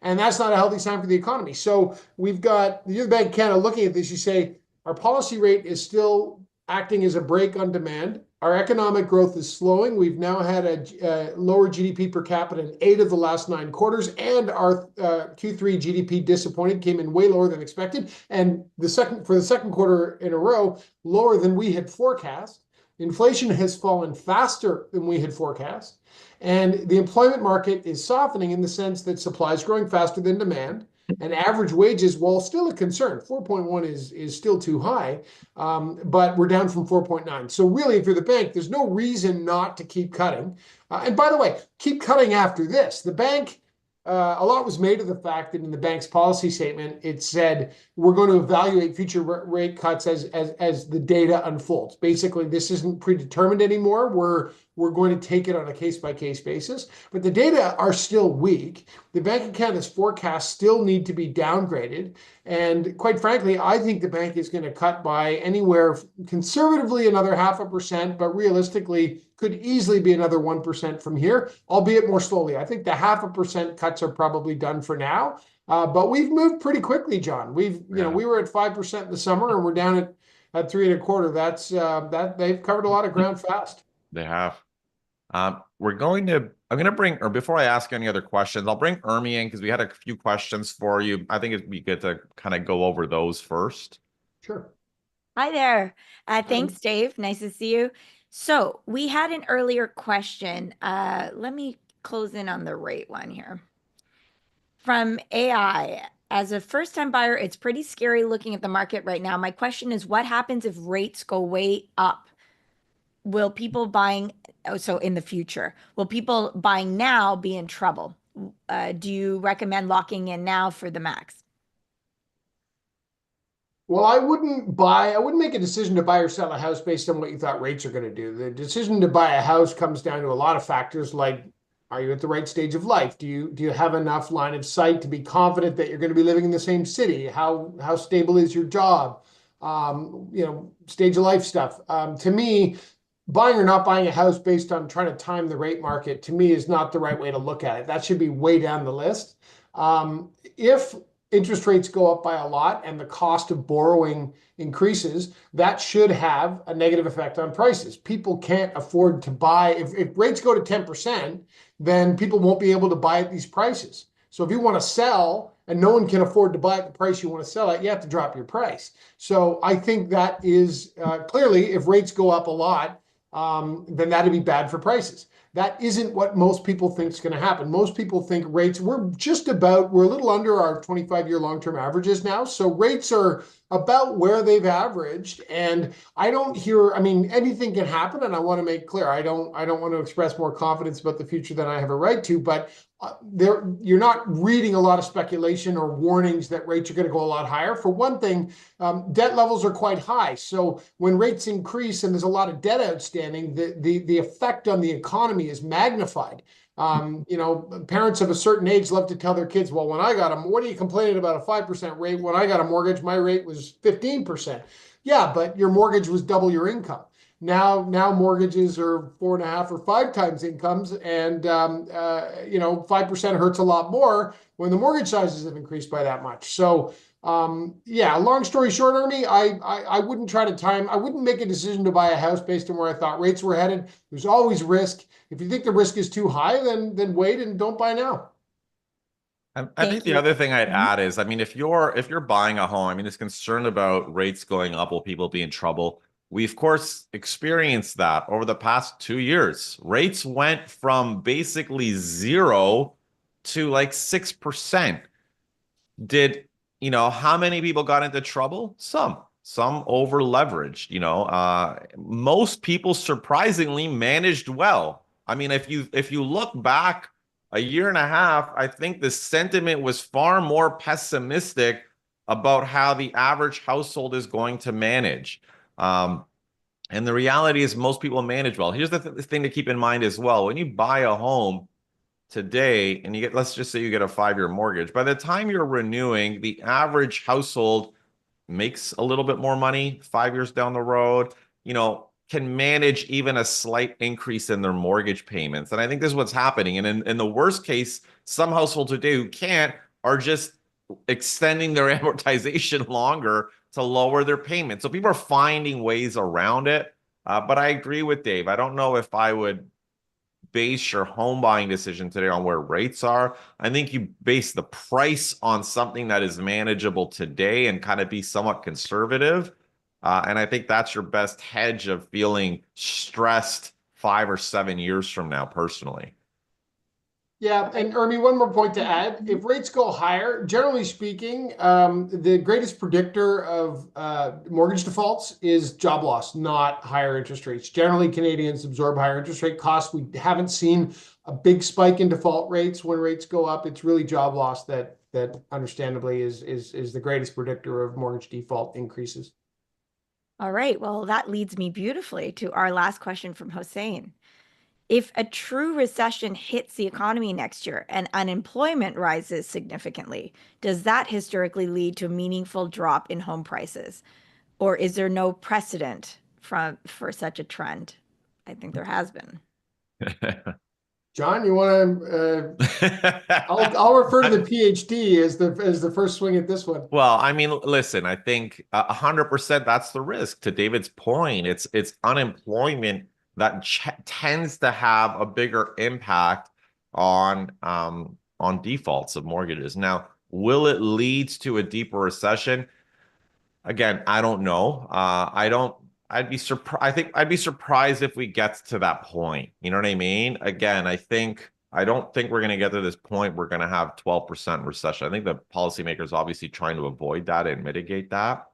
And that's not a healthy sign for the economy. So we've got the Bank of Canada looking at this. You say our policy rate is still acting as a brake on demand. Our economic growth is slowing. We've now had a lower GDP per capita in 8 of the last 9 quarters, and our Q3 GDP disappointed, came in way lower than expected, and for the second quarter in a row, lower than we had forecast. Inflation has fallen faster than we had forecast. And the employment market is softening in the sense that supply is growing faster than demand. And average wages, while still a concern, 4.1 is still too high, but we're down from 4.9. So really, if you're the bank, there's no reason not to keep cutting. And by the way, keep cutting after this. The bank, a lot was made of the fact that in the bank's policy statement, it said we're going to evaluate future rate cuts as the data unfolds. Basically, this isn't predetermined anymore. We're going to take it on a case-by-case basis, but the data are still weak. The Bank of Canada's forecasts still need to be downgraded. And quite frankly, I think the bank is going to cut by anywhere conservatively another 0.5%, but realistically could easily be another 1% from here, albeit more slowly. I think the 0.5% cuts are probably done for now. But we've moved pretty quickly, John. We were at 5% in the summer, and we're down at 3.25. That they've covered a lot of ground fast. They have. I'm going to bring, or before I ask any other questions, I'll bring Urmi in because we had a few questions for you. I think it'd be good to kind of go over those first. Sure. Hi there. Thanks, Dave. Nice to see you. So we had an earlier question. Let me close in on the rate one here. From AI, as a first-time buyer, it's pretty scary looking at the market right now. My question is, what happens if rates go way up? Will people buying, so in the future, will people buying now be in trouble? Do you recommend locking in now for the max? Well, I wouldn't make a decision to buy or sell a house based on what you thought rates are going to do. The decision to buy a house comes down to a lot of factors like, are you at the right stage of life? Do you have enough line of sight to be confident that you're going to be living in the same city? How stable is your job? Stage of life stuff. To me, buying or not buying a house based on trying to time the rate market, to me, is not the right way to look at it. That should be way down the list. If interest rates go up by a lot and the cost of borrowing increases, that should have a negative effect on prices. People can't afford to buy. If rates go to 10%, then people won't be able to buy at these prices. So if you want to sell and no one can afford to buy at the price you want to sell at, you have to drop your price. So I think that is clearly, if rates go up a lot, then that'd be bad for prices. That isn't what most people think is going to happen. Most people think rates, we're a little under our 25-year long-term averages now. So rates are about where they've averaged. And I don't hear, anything can happen. And I want to make clear, I don't want to express more confidence about the future than I have a right to, but you're not reading a lot of speculation or warnings that rates are going to go a lot higher. For one thing, debt levels are quite high. So when rates increase and there's a lot of debt outstanding, the effect on the economy is magnified. Parents of a certain age love to tell their kids, well, when I got them, what are you complaining about a 5% rate? When I got a mortgage, my rate was 15%. Yeah, but your mortgage was double your income. Now mortgages are 4.5 or 5 times incomes, and 5% hurts a lot more when the mortgage sizes have increased by that much. So long story short, Urmi, I wouldn't try to time. I wouldn't make a decision to buy a house based on where I thought rates were headed. There's always risk. If you think the risk is too high, then wait and don't buy now. I think the other thing I'd add is, if you're buying a home, this concern about rates going up, will people be in trouble? We, of course, experienced that over the past 2 years. Rates went from basically 0 to like 6%. How many people got into trouble? Some over leveraged, most people surprisingly managed well. If you look back a year and a half, I think the sentiment was far more pessimistic about how the average household is going to manage. And the reality is most people manage well. Here's the thing to keep in mind as well. When you buy a home today and let's just say you get a 5-year mortgage, by the time you're renewing, the average household makes a little bit more money 5 years down the road, can manage even a slight increase in their mortgage payments. And I think this is what's happening. And in the worst case, some households today who can't are just extending their amortization longer to lower their payments. So people are finding ways around it. But I agree with Dave. I don't know if I would base your home buying decision today on where rates are. I think you base the price on something that is manageable today and kind of be somewhat conservative. And I think that's your best hedge of feeling stressed 5 or 7 years from now, personally. Yeah, and Urmi, one more point to add. If rates go higher, generally speaking, the greatest predictor of mortgage defaults is job loss, not higher interest rates. Generally, Canadians absorb higher interest rate costs. We haven't seen a big spike in default rates when rates go up. It's really job loss that understandably is the greatest predictor of mortgage default increases. All right. Well, that leads me beautifully to our last question from Hossein. If a true recession hits the economy next year and unemployment rises significantly, does that historically lead to a meaningful drop in home prices? Or is there no precedent for such a trend? I think there has been. John, you want to? I'll refer to the PhD as the first swing at this one. Well, I mean, listen, I think 100% that's the risk. To David's point, it's unemployment that tends to have a bigger impact on defaults of mortgages. Now, will it lead to a deeper recession? Again, I don't know. I'd be surprised. I think I'd be surprised if we get to that point. You know what I mean? Again, I don't think we're going to get to this point. We're going to have 12% recession. I think the policymakers obviously trying to avoid that and mitigate that.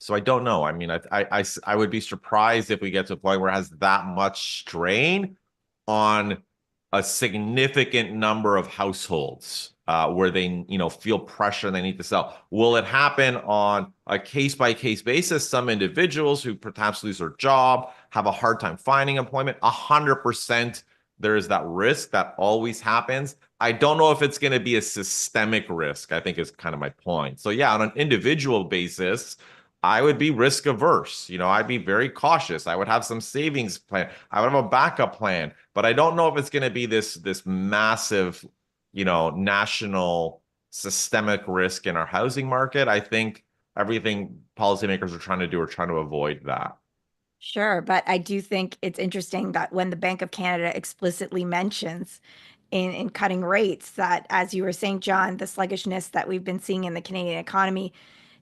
So I don't know. I mean, I would be surprised if we get to a point where it has that much strain on a significant number of households where they, feel pressure and they need to sell. Will it happen on a case-by-case basis? Some individuals who perhaps lose their job, have a hard time finding employment, 100% there is that risk that always happens. I don't know if it's going to be a systemic risk, I think is kind of my point. So yeah, on an individual basis, I would be risk averse. I'd be very cautious. I would have some savings plan. I would have a backup plan, but I don't know if it's going to be this massive, national systemic risk in our housing market. I think everything policymakers are trying to avoid that. Sure, but I do think it's interesting that when the Bank of Canada explicitly mentions in cutting rates that, as you were saying, John, the sluggishness that we've been seeing in the Canadian economy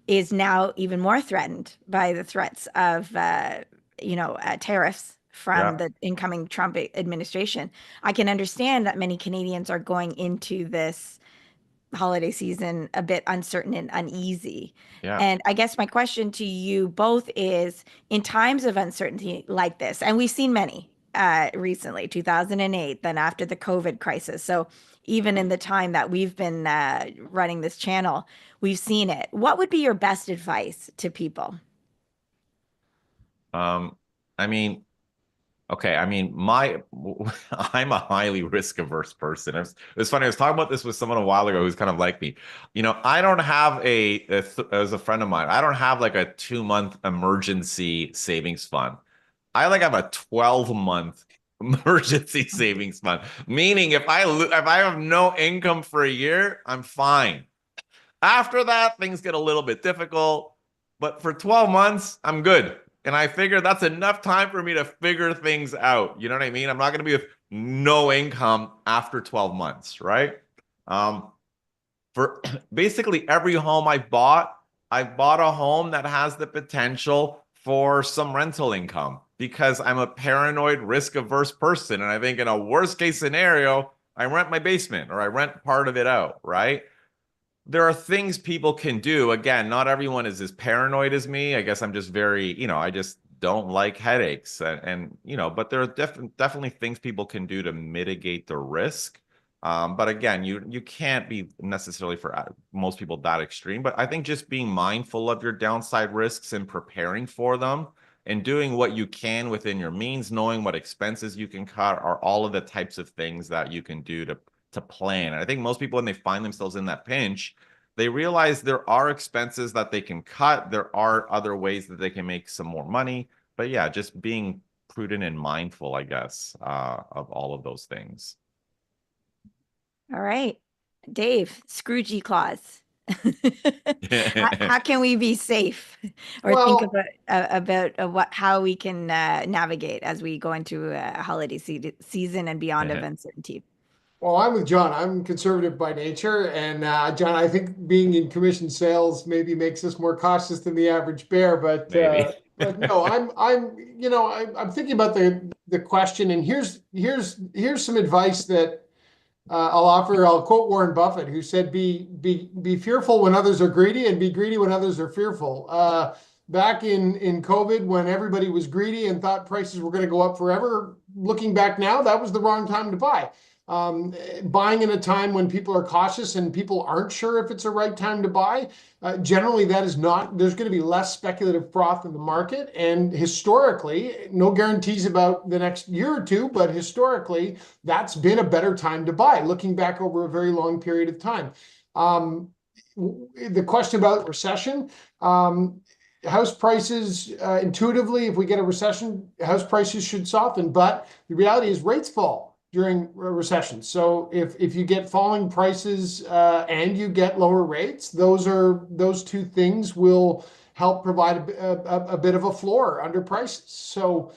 is now even more threatened by the threats of, tariffs from the incoming Trump administration. I can understand that many Canadians are going into this holiday season a bit uncertain and uneasy. Yeah. And I guess my question to you both is, in times of uncertainty like this, and we've seen many recently, 2008, then after the COVID crisis. So even in the time that we've been running this channel, we've seen it. What would be your best advice to people? I mean, okay, I mean, I'm a highly risk-averse person. It was funny. I was talking about this with someone a while ago who's kind of like me. I don't have as a friend of mine, I don't have like a 2-month emergency savings fund. I have a 12-month emergency savings fund, meaning if I have no income for a year, I'm fine. After that, things get a little bit difficult, but for 12 months, I'm good. And I figure that's enough time for me to figure things out. You know what I mean? I'm not going to be with no income after 12 months, right? For basically every home I bought a home that has the potential for some rental income because I'm a paranoid, risk-averse person. And I think in a worst-case scenario, I rent my basement or I rent part of it out, right? There are things people can do. Again, not everyone is as paranoid as me. I guess I'm just very, I just don't like headaches. And but there are definitely things people can do to mitigate the risk. But again, you can't be necessarily for most people that extreme. But I think just being mindful of your downside risks and preparing for them and doing what you can within your means, knowing what expenses you can cut are all of the types of things that you can do to plan. And I think most people, when they find themselves in that pinch, They realize there are expenses that they can cut. There are other ways that they can make some more money. But yeah, just being prudent and mindful, I guess, of all of those things. All right. Dave, Scroogey clause. How can we be safe or think Well, about how we can navigate as we go into a holiday season and beyond of uncertainty? well, I'm with John. I'm conservative by nature, and John, I think being in commission sales maybe makes us more cautious than the average bear. Maybe. But no, I'm thinking about the question, and here's some advice that I'll offer. I'll quote Warren Buffett, who said, "Be fearful when others are greedy, and be greedy when others are fearful." Back in COVID, when everybody was greedy and thought prices were going to go up forever, looking back now, that was the wrong time to buy. Buying in a time when people are cautious and people aren't sure if it's the right time to buy, generally that is not. There's going to be less speculative froth in the market, and historically, no guarantees about the next year or two, but historically, that's been a better time to buy. Looking back over a very long period of time, the question about recession. House prices, intuitively, if we get a recession, house prices should soften. But the reality is rates fall during a recession. So if you get falling prices and you get lower rates, those two things will help provide a bit of a floor under prices. So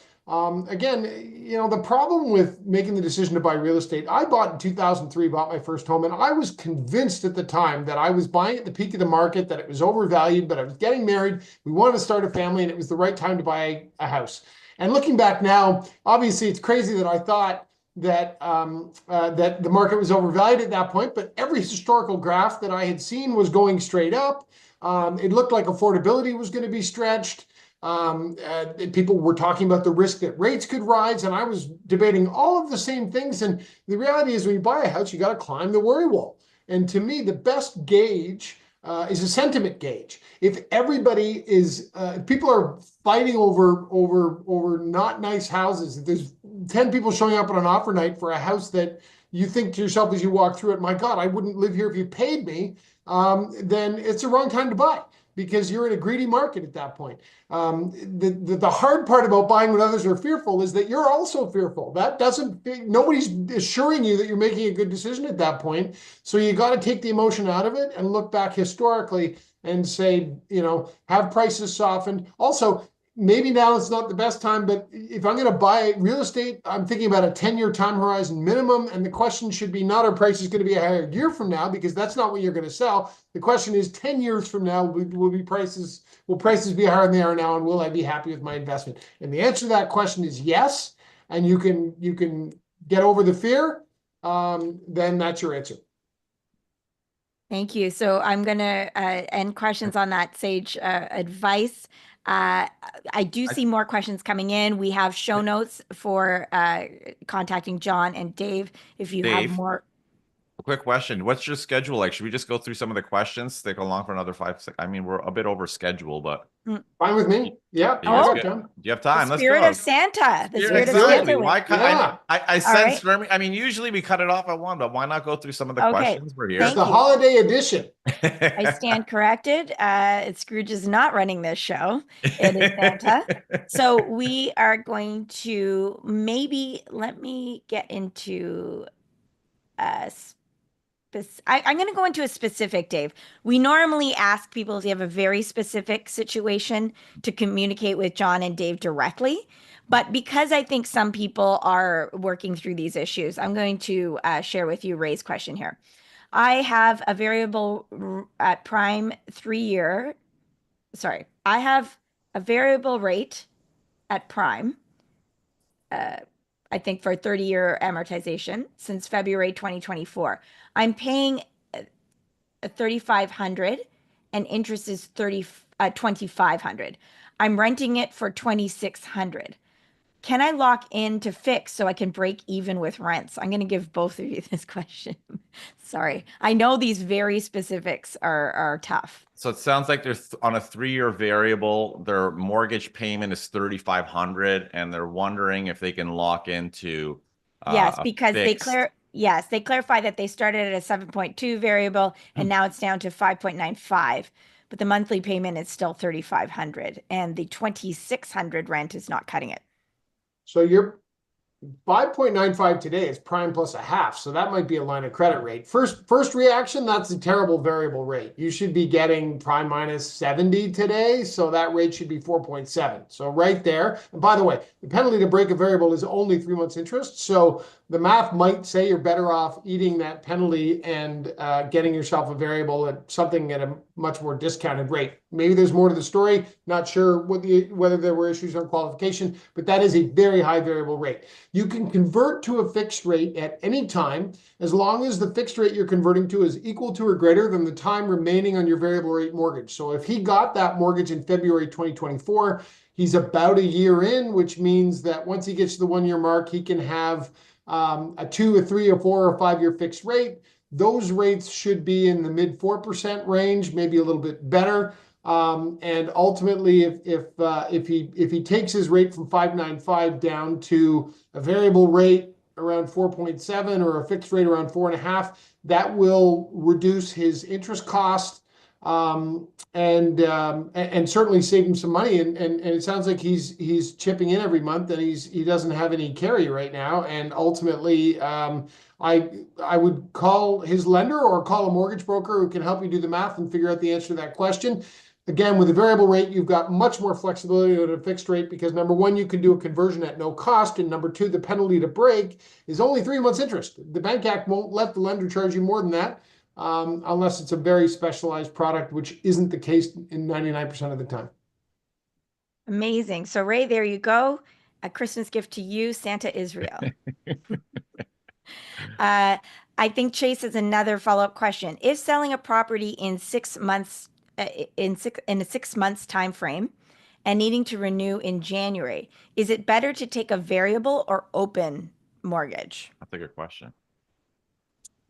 again, the problem with making the decision to buy real estate, I bought in 2003, bought my first home, and I was convinced at the time that I was buying at the peak of the market, that it was overvalued, but I was getting married. We wanted to start a family, and it was the right time to buy a house. And looking back now, obviously it's crazy that I thought that that the market was overvalued at that point, but every historical graph that I had seen was going straight up. It looked like affordability was going to be stretched. People were talking about the risk that rates could rise, and I was debating all of the same things. And the reality is, when you buy a house, you got to climb the worry wall. And to me, the best gauge is a sentiment gauge. If everybody is, people are fighting over not nice houses. If there's 10 people showing up on an offer night for a house that you think to yourself as you walk through it, my God, I wouldn't live here if you paid me, then it's the wrong time to buy, because you're in a greedy market at that point. The hard part about buying when others are fearful is that you're also fearful. That doesn't, nobody's assuring you that you're making a good decision at that point. So you got to take the emotion out of it and look back historically and say, have prices softened? Also, maybe now it's not the best time, but if I'm going to buy real estate, I'm thinking about a 10-year time horizon minimum. And the question should be not, are prices going to be a higher year from now? Because that's not what you're going to sell. The question is, 10 years from now, will prices be higher than they are now? And will I be happy with my investment? And the answer to that question is yes. And you can get over the fear. Then that's your answer. Thank you. So I'm going to end questions on that sage advice. I do see more questions coming in. We have show notes for contacting John and Dave if you have more. A quick question. What's your schedule like? Should we just go through some of the questions, stick along for another 5 seconds? I mean, we're a bit over schedule, but fine with me. Yeah. Do you have time? The spirit of Santa. The spirit of Santa. Why I sense Urmi. I mean, usually we cut it off at 1, but why not go through some of the questions we're here? It's the holiday edition. I stand corrected. Scrooge is not running this show. It is Santa. So we are going to let me get into I'm going to go into a specific, Dave. We normally ask people if you have a very specific situation to communicate with John and Dave directly. But because I think some people are working through these issues, I'm going to share with you Ray's question here. I have a variable at prime 3-year. Sorry, I have a variable rate at prime. I think for 30-year amortization since February 2024. I'm paying $3,500 and interest is $2,500. I'm renting it for $2,600. Can I lock in to fix so I can break even with rents? I'm going to give both of you this question. Sorry. I know these very specifics are tough. So it sounds like they're on a 3-year variable. Their mortgage payment is $3,500, and they're wondering if they can lock into yes, because Yes, they clarify that they started at a 7.2 variable and now it's down to 5.95, but the monthly payment is still 3,500 and the 2,600 rent is not cutting it. So you're 5.95 today is prime plus a half, so that might be a line of credit rate. First reaction, that's a terrible variable rate. You should be getting prime minus 70 today, so that rate should be 4.7. So right there. And by the way, the penalty to break a variable is only 3 months interest, so the math might say you're better off eating that penalty and getting yourself a variable at something at a much more discounted rate. Maybe there's more to the story. Not sure whether there were issues on qualification, but that is a very high variable rate. You can convert to a fixed rate at any time as long as the fixed rate you're converting to is equal to or greater than the time remaining on your variable rate mortgage. So if he got that mortgage in February 2024, he's about a year in, which means that once he gets to the 1 year mark, he can have a 2, a 3, a 4, or 5 year fixed rate. Those rates should be in the mid 4% range, maybe a little bit better. And ultimately, if he takes his rate from 5.95 down to a variable rate around 4.7 or a fixed rate around 4.5, that will reduce his interest cost and certainly save him some money. And it sounds like he's chipping in every month, and he doesn't have any carry right now. And ultimately, I would call his lender or call a mortgage broker who can help you do the math and figure out the answer to that question. Again, with a variable rate, you've got much more flexibility than a fixed rate because number one, you can do a conversion at no cost. And number two, the penalty to break is only 3 months interest. The Bank Act won't let the lender charge you more than that unless it's a very specialized product, which isn't the case in 99% of the time. Amazing. So Ray, there you go. A Christmas gift to you, Santa Israel. I think Chase has another follow-up question. If selling a property in 6 months, in a 6 months time frame, and needing to renew in January, is it better to take a variable or open mortgage? That's a good question.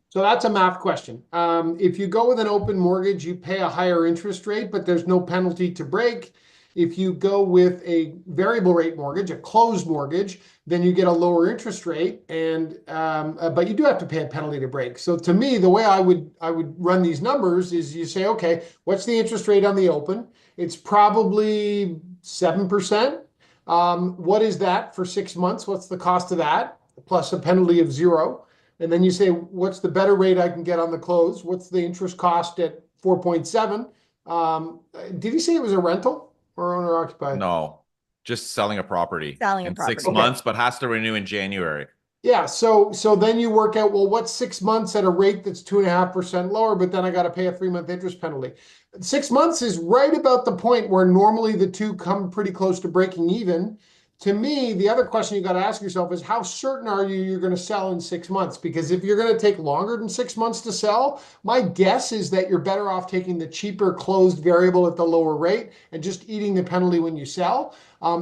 So that's a math question. If you go with an open mortgage, you pay a higher interest rate, but there's no penalty to break. If you go with a variable rate mortgage, a closed mortgage, then you get a lower interest rate, and but you do have to pay a penalty to break. So to me, the way I would run these numbers is you say, okay, what's the interest rate on the open? It's probably 7%. What is that for 6 months? What's the cost of that? Plus a penalty of 0. And then you say, what's the better rate I can get on the close? What's the interest cost at 4.7? Did he say it was a rental or owner occupied? No, just selling a property. Selling a in property. 6 months, but has to renew in January. Yeah, so then you work out, well, what's 6 months at a rate that's 2.5% lower, but then I got to pay a 3-month interest penalty. 6 months is right about the point where normally the two come pretty close to breaking even. To me, the other question you got to ask yourself is how certain are you you're going to sell in 6 months? Because if you're going to take longer than 6 months to sell, my guess is that you're better off taking the cheaper closed variable at the lower rate and just eating the penalty when you sell.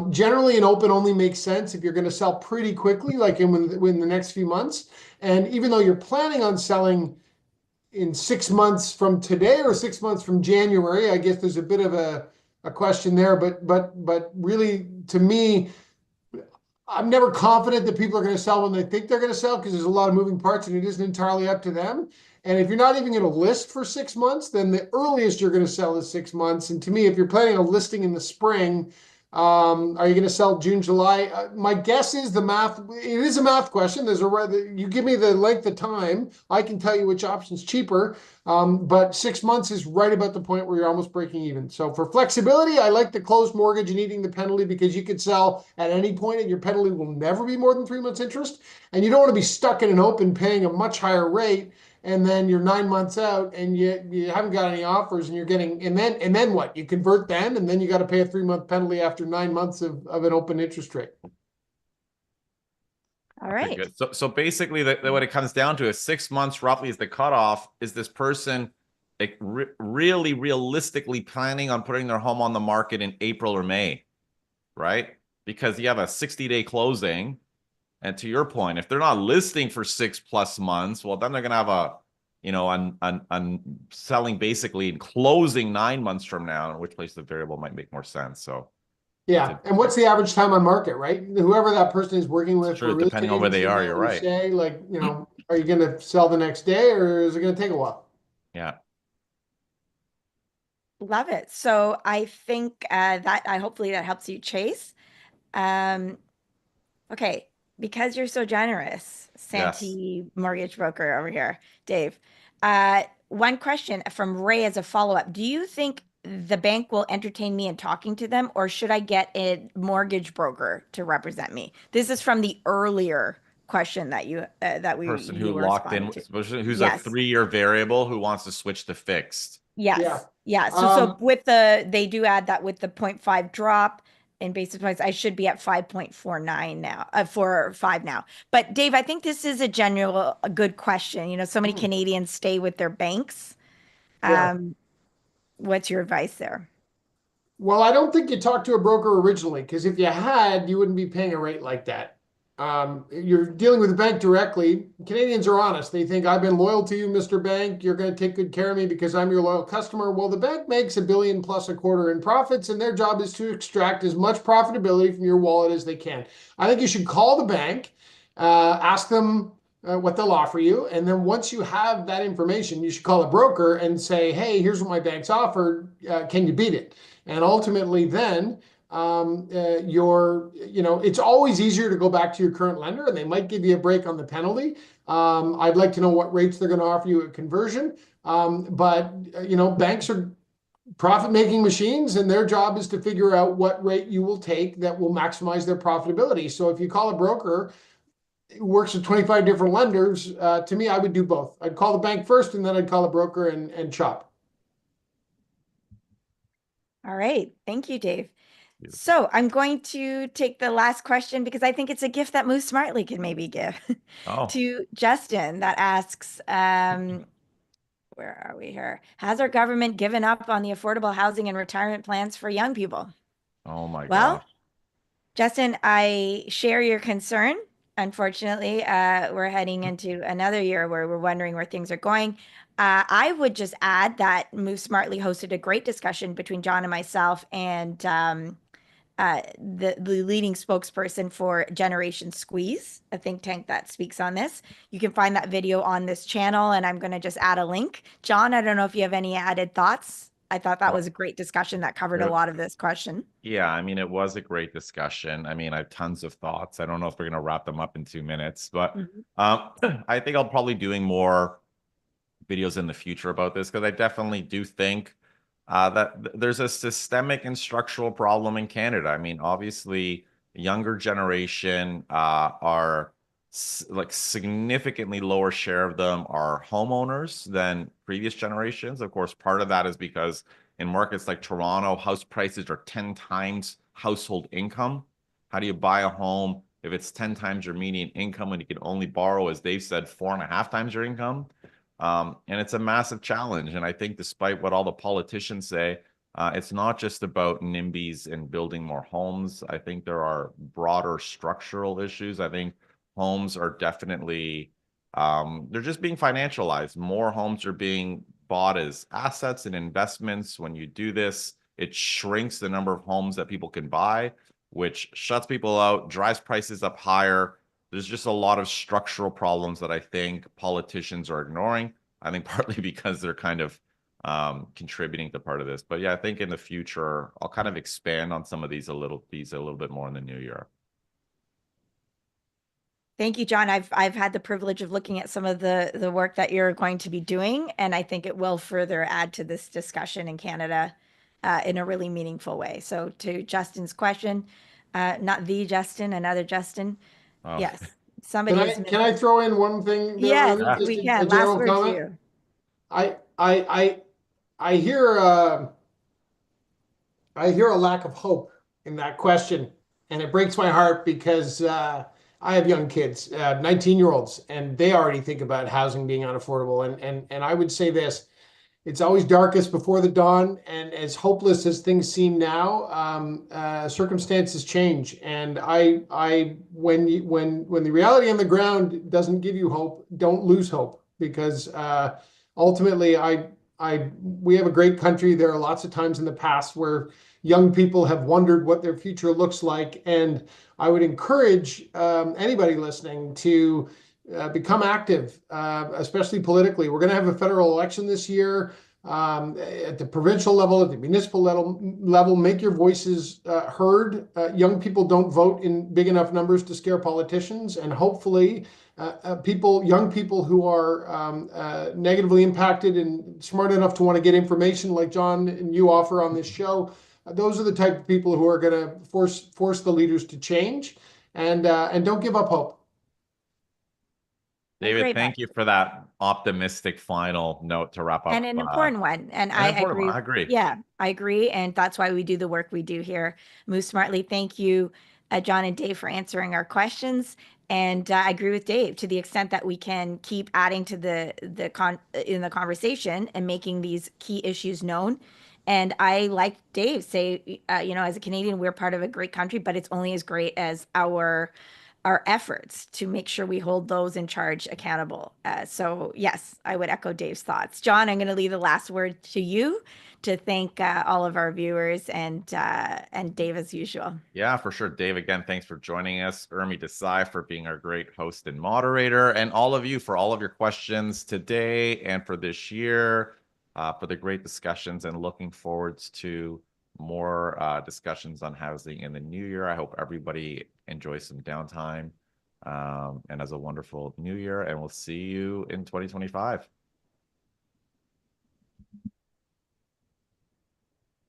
Generally, an open only makes sense if you're going to sell pretty quickly, like in the next few months. And even though you're planning on selling in 6 months from today or 6 months from January, I guess there's a bit of a question there. But really, to me, I'm never confident that people are going to sell when they think they're going to sell because there's a lot of moving parts and it isn't entirely up to them. And if you're not even going to list for 6 months, then the earliest you're going to sell is 6 months. And to me, if you're planning on listing in the spring, are you going to sell June, July? My guess is the math. It is a math question. You give me the length of time, I can tell you which option's cheaper. But 6 months is right about the point where you're almost breaking even. So for flexibility, I like the closed mortgage and eating the penalty because you could sell at any point and your penalty will never be more than 3 months interest. And you don't want to be stuck in an open paying a much higher rate. And then you're 9 months out and you haven't got any offers and you're getting, and then what? You convert then, and then you got to pay a 3-month penalty after 9 months of an open interest rate. All right. Good. So basically, what it comes down to is 6 months roughly is the cutoff. Is this person like really realistically planning on putting their home on the market in April or May, right? Because you have a 60-day closing. And to your point, if they're not listing for 6+ months, well, then they're going to have on selling basically and closing 9 months from now, in which place the variable might make more sense. So Yeah. And what's the average time on market, right? Whoever that person is working It's with for true. a real Depending estate on where they agency, are, they you're always right. say, like, are you going to sell the next day or is it going to take a while? Yeah. Love it. So I think that I hopefully that helps you, Chase. Um, okay, because you're so generous, Yes. Santee mortgage broker over here, Dave. One question from Ray as a follow-up. Do you think the bank will entertain me in talking to them, or should I get a mortgage broker to represent me? This is from the earlier question that Person who you were locked responding in, to. who's a Yes. 3-year variable who wants to switch to fixed. Yeah. Yes. Yeah. So Um, with they do add that with the zero 0.5 drop in basis points, I should be at 5.49 now, 4.5 now. But Dave, I think this is a good question. So many Canadians stay with their banks. yeah. Um, what's your advice there? Well, I don't think you talked to a broker originally, because if you had, you wouldn't be paying a rate like that. You're dealing with the bank directly. Canadians are honest. They think, I've been loyal to you, Mr. Bank. You're going to take good care of me because I'm your loyal customer. Well, the bank makes $1 billion plus a quarter in profits, and their job is to extract as much profitability from your wallet as they can. I think you should call the bank, ask them what they'll offer you. And then once you have that information, you should call a broker and say, hey, here's what my bank's offered. Can you beat it? And ultimately, then it's always easier to go back to your current lender, and they might give you a break on the penalty. I'd like to know what rates they're going to offer you at conversion. But banks are profit-making machines, and their job is to figure out what rate you will take that will maximize their profitability. So if you call a broker who works with 25 different lenders, to me, I would do both. I'd call the bank first, and then I'd call a broker and shop. All right. Thank you, Dave. Beautiful. So I'm going to take the last question because I think it's a gift that Move Smartly can maybe give Oh, to Justin that asks, where are we here? Has our government given up on the affordable housing and retirement plans for young people? oh my Well, gosh. Justin, I share your concern. Unfortunately, we're heading into another year where we're wondering where things are going. I would just add that Move Smartly hosted a great discussion between John and myself and the leading spokesperson for Generation Squeeze, a think tank that speaks on this. You can find that video on this channel, and I'm going to just add a link. John, I don't know if you have any added thoughts. I thought that was a great discussion that covered a lot of this question. Yeah, I mean, it was a great discussion. I mean, I have tons of thoughts. I don't know if we're going to wrap them up in 2 minutes, but I think I'll probably doing more videos in the future about this because I definitely do think that there's a systemic and structural problem in Canada. I mean, obviously, younger generation are like significantly lower share of them are homeowners than previous generations. Of course, part of that is because in markets like Toronto, house prices are 10 times household income. How do you buy a home if it's 10 times your median income when you can only borrow, as they've said, 4.5 times your income? And it's a massive challenge. And I think despite what all the politicians say, it's not just about NIMBYs and building more homes. I think there are broader structural issues. I think homes are definitely, they're just being financialized. More homes are being bought as assets and investments. When you do this, it shrinks the number of homes that people can buy, which shuts people out, drives prices up higher. There's just a lot of structural problems that I think politicians are ignoring. I think partly because they're kind of contributing to part of this. But yeah, I think in the future, I'll kind of expand on some of these a little bit more in the new year. Thank you, John. I've had the privilege of looking at some of the work that you're going to be doing, and I think it will further add to this discussion in Canada in a really meaningful way. So to Justin's question, not the Justin, another Justin. Oh. Yes, somebody is. Can I throw in one thing there, Yes, Urmi? Just we a can. Last general word to comment. you. I hear I hear a lack of hope in that question, and it breaks my heart because I have young kids, 19-year-olds, and they already think about housing being unaffordable. And I would say this: it's always darkest before the dawn, and as hopeless as things seem now, circumstances change. And when the reality on the ground doesn't give you hope, don't lose hope, because ultimately, We have a great country. There are lots of times in the past where young people have wondered what their future looks like, and I would encourage anybody listening to become active, especially politically. We're going to have a federal election this year. At the provincial level, at the municipal level, make your voices heard. Young people don't vote in big enough numbers to scare politicians, and hopefully young people who are negatively impacted and smart enough to want to get information like John and you offer on this show, those are the type of people who are going to force the leaders to change, and don't give up hope. David, thank you for that optimistic final note to wrap up. And an important one. And I agree. I agree. Yeah, I agree. And that's why we do the work we do here. Move Smartly. Thank you, John and Dave, for answering our questions. And I agree with Dave to the extent that we can keep adding to in the conversation and making these key issues known. And I like Dave say, as a Canadian, we're part of a great country, but it's only as great as our efforts to make sure we hold those in charge accountable. So yes, I would echo Dave's thoughts. John, I'm going to leave the last word to you to thank all of our viewers and Dave as usual. Yeah, for sure. Dave, again, thanks for joining us. Urmi Desai for being our great host and moderator, and all of you for all of your questions today and for this year, for the great discussions, and looking forward to more discussions on housing in the new year. I hope everybody enjoys some downtime and has a wonderful new year, and we'll see you in 2025.